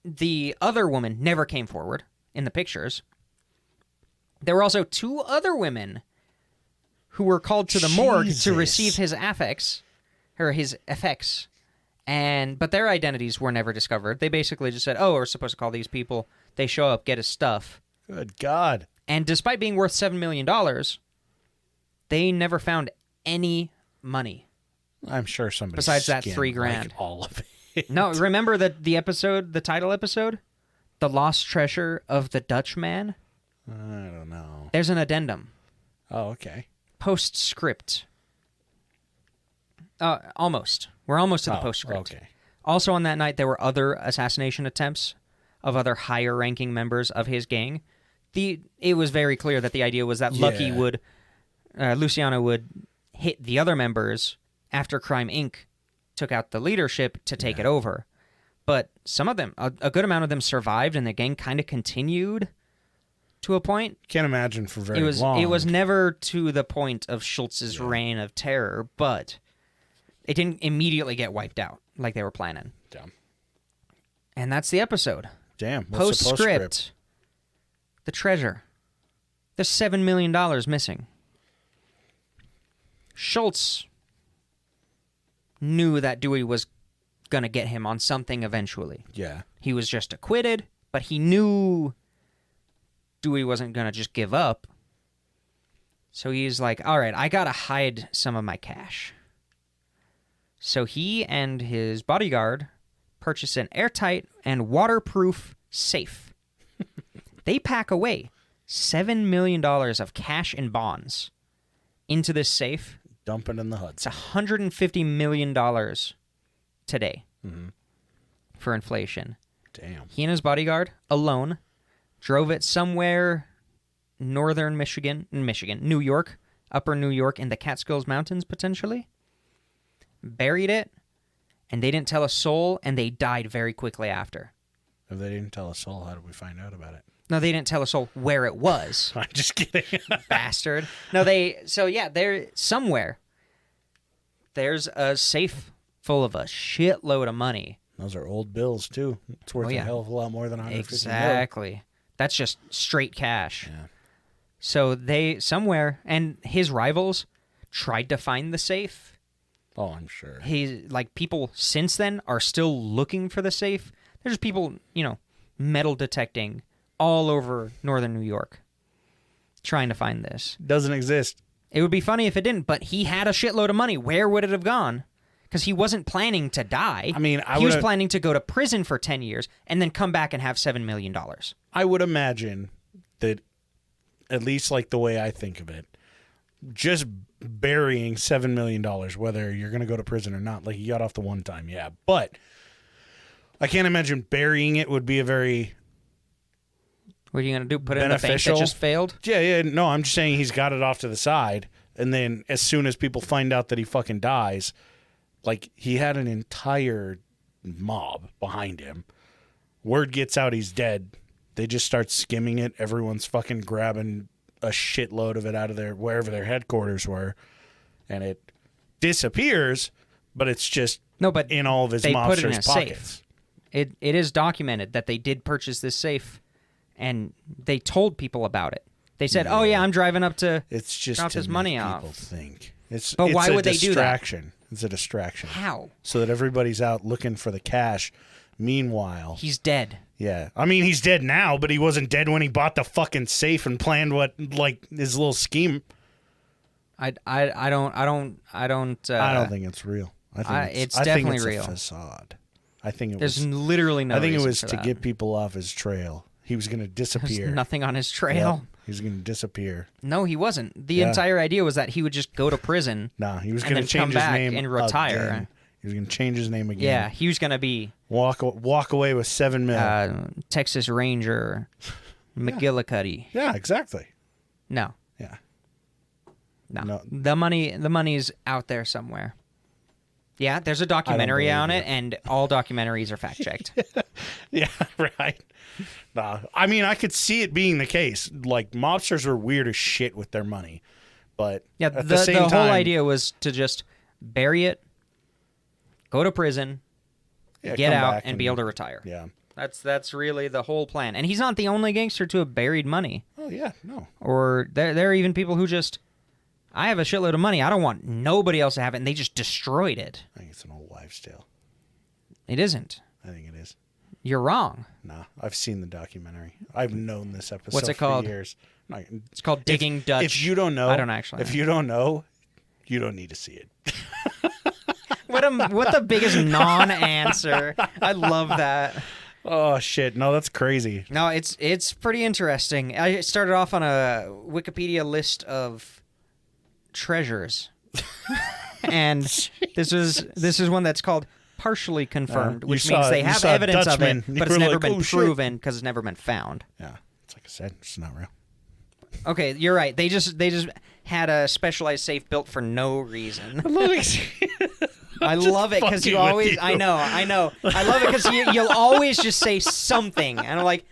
the other woman never came forward in the pictures. There were also 2 other women who were called to the morgue to receive his affects, or his effects. But their identities were never discovered. They basically just said, "Oh, we're supposed to call these people. They show up, get his stuff." Good God. And despite being worth $7 million, they never found any money. I'm sure somebody Besides that skimmed, $3,000. like, all of it. No, remember the title episode? The Lost Treasure of the Dutchman? I don't know. There's an addendum. Oh, okay. Postscript. Almost. We're almost to the postscript. Okay. Also on that night, there were other assassination attempts of other higher-ranking members of his gang. It was very clear that the idea was that Luciano would hit the other members after Crime Inc. took out the leadership to take it over. But some of them, a good amount of them survived, and the gang kind of continued to a point. Can't imagine for very long. It was never to the point of Schultz's reign of terror, but it didn't immediately get wiped out like they were planning. Damn. And that's the episode. Damn. What's the postscript? The treasure. There's $7 million missing. Schultz knew that Dewey was going to get him on something eventually. Yeah. He was just acquitted, but he knew Dewey wasn't going to just give up. So he's like, all right, I got to hide some of my cash. So he and his bodyguard purchase an airtight and waterproof safe. They pack away $7 million of cash and bonds into this safe. Dump it in the It's Hudson. $150 million today for inflation. Damn. He and his bodyguard, alone, drove it somewhere northern New York, upper New York, in the Catskills Mountains, potentially. Buried it, and they didn't tell a soul, and they died very quickly after. If they didn't tell a soul, how did we find out about it? No, they didn't tell a soul where it was. I'm just kidding. Bastard. No, they're somewhere. There's a safe full of a shitload of money. Those are old bills, too. It's worth a hell of a lot more than $150 Exactly. That's just straight cash. Yeah. So they, somewhere, and his rivals tried to find the safe. Oh, I'm sure. People since then are still looking for the safe. There's people, metal detecting all over northern New York trying to find this. Doesn't exist. It would be funny if it didn't, but he had a shitload of money. Where would it have gone? Because he wasn't planning to die. I mean, he was planning to go to prison for 10 years and then come back and have $7 million. I would imagine that, at least like the way I think of it, just burying $7 million, whether you're going to go to prison or not, like you got off the one time, yeah. But I can't imagine burying it would be a very... What are you going to do? Put it in a bank beneficial. that just failed? Yeah. No, I'm just saying he's got it off to the side. And then as soon as people find out that he fucking dies, like he had an entire mob behind him. Word gets out he's dead. They just start skimming it. Everyone's fucking grabbing a shitload of it out of wherever their headquarters were. And it disappears, but it's just in all of his mobsters' pockets. It is documented that they did purchase this safe. And they told people about it. They said, "Oh yeah, I'm driving up to drop this money off." People think but why would they do that? It's a distraction. How? So that everybody's out looking for the cash. Meanwhile, he's dead. Yeah, I mean he's dead now, but he wasn't dead when he bought the fucking safe and planned his little scheme. I don't think it's real. I think it's definitely real. A facade. I think there's literally no. I think it reason was for to that. get people off his trail. He was going to disappear. There's nothing on his trail. Yep. He was going to disappear. No, he wasn't. The entire idea was that he would just go to prison. Nah, he was going to change come his back name and retire. Again. He was going to change his name again. Yeah, he was going to be walk away with $7 million. Texas Ranger McGillicuddy. Yeah, exactly. No. Yeah. No. The money's out there somewhere. Yeah, there's a documentary on it, and all documentaries are fact-checked. Yeah, right. Nah, I mean, I could see it being the case. Like, mobsters were weird as shit with their money. But at the same time... The whole idea was to just bury it, go to prison, get out, and be able to retire. Yeah. That's really the whole plan. And he's not the only gangster to have buried money. Oh, yeah, no. Or there are even people who just... I have a shitload of money. I don't want nobody else to have it, and they just destroyed it. I think it's an old wives' tale. It isn't. I think it is. You're wrong. Nah, I've seen the documentary. I've known this episode What's it called? For years. It's called Digging Dutch. If you don't know... I don't actually If you don't know, you don't need to see it. What the biggest non-answer. I love that. Oh shit! No, that's crazy. No, it's pretty interesting. I started off on a Wikipedia list of treasures, and this is one that's called partially confirmed, which means they have evidence of it, but it's never been proven because it's never been found. Yeah, it's like I said, it's not real. Okay, you're right. They just had a specialized safe built for no reason. I love it because you always. I know. I love it because you'll always just say something, and I'm like,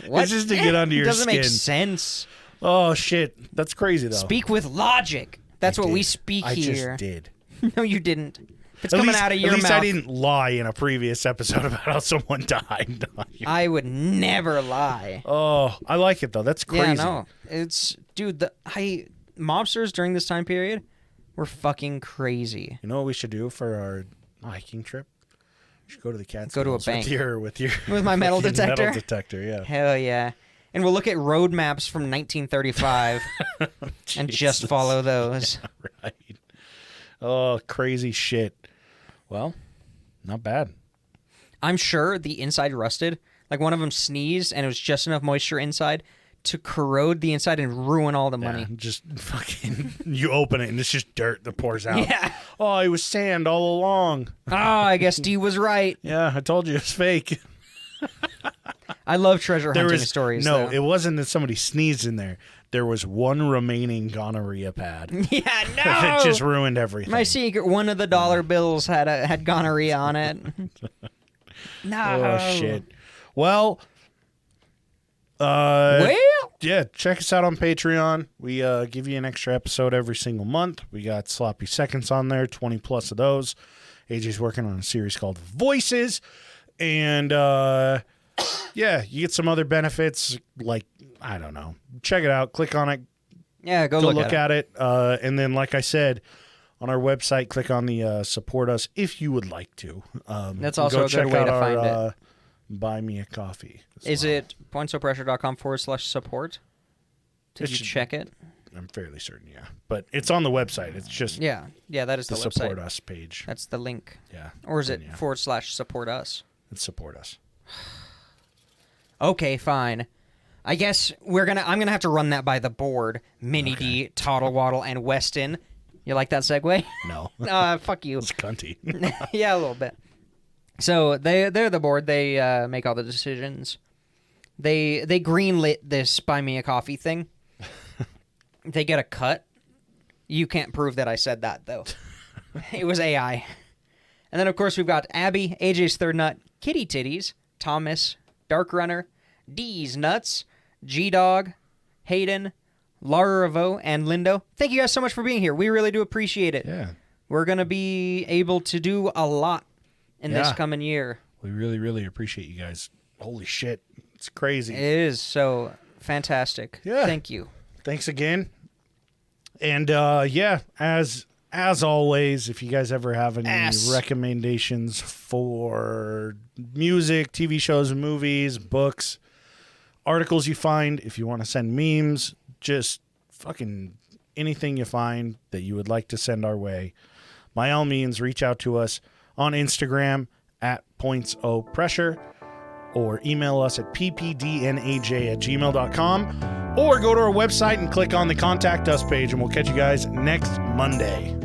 what? It's just to get under your doesn't skin. make sense. Oh shit, that's crazy though. Speak with logic. That's what we speak here. I just did. No, you didn't. If it's At coming least- out of your At least mouth, I didn't lie in a previous episode about how someone died. I would never lie. Oh, I like it though. That's crazy. Yeah, no, it's dude. Mobsters during this time period were fucking crazy. You know what we should do for our hiking trip? We should go to the Catskills. Go to a bank. with your With my metal fucking detector? Metal detector, yeah. Hell yeah. And we'll look at road maps from 1935 and just Jesus. follow those. Right. Oh, crazy shit. Well, not bad. I'm sure the inside rusted. Like one of them sneezed and it was just enough moisture inside to corrode the inside and ruin all the money. Yeah, just fucking, you open it and it's just dirt that pours out. Yeah. Oh, it was sand all along. Oh, I guess D was right. Yeah, I told you it's fake. I love treasure hunting stories. No, though. it wasn't that somebody sneezed in there. There was one remaining gonorrhea pad. Yeah, no. That just ruined everything. My secret, one of the dollar bills had gonorrhea on it. No. Oh, shit. Well, yeah, check us out on Patreon. We give you an extra episode every single month. We got Sloppy Seconds on there, 20 plus of those. AJ's working on a series called Voices. And, yeah, you get some other benefits, like, I don't know. Check it out. Click on it. Yeah, go look at it. And then, like I said, on our website, click on the support us if you would like to. That's also go a good check way out to our, find it. Buy me a coffee. Is it pointsopressure.com/support? Did you check it? I'm fairly certain, yeah. But it's on the website. It's just Yeah, that is the the support website. us page. That's the link. Yeah. Or is it Yeah. /support us? It's support us. Okay, fine. I guess I'm gonna have to run that by the board. Mini D, Toddle Waddle, and Weston. You like that segue? No. Fuck you. It's cunty. Yeah, a little bit. So they're the board. They make all the decisions. They greenlit this buy me a coffee thing. They get a cut. You can't prove that I said that though. It was AI. And then of course we've got Abby, AJ's third nut, Kitty Titties, Thomas, Dark Runner, D's Nuts, G-Dog, Hayden, Laura Revo, and Lindo. Thank you guys so much for being here. We really do appreciate it. Yeah. We're going to be able to do a lot in this coming year. We really, really appreciate you guys. Holy shit. It's crazy. It is so fantastic. Yeah. Thank you. Thanks again. And yeah, as always, if you guys ever have any recommendations for music, TV shows, movies, books, articles you find, if you want to send memes, just fucking anything you find that you would like to send our way, by all means, reach out to us on Instagram at pointsopressure or email us at ppdnaj@gmail.com or go to our website and click on the Contact Us page, and we'll catch you guys next Monday.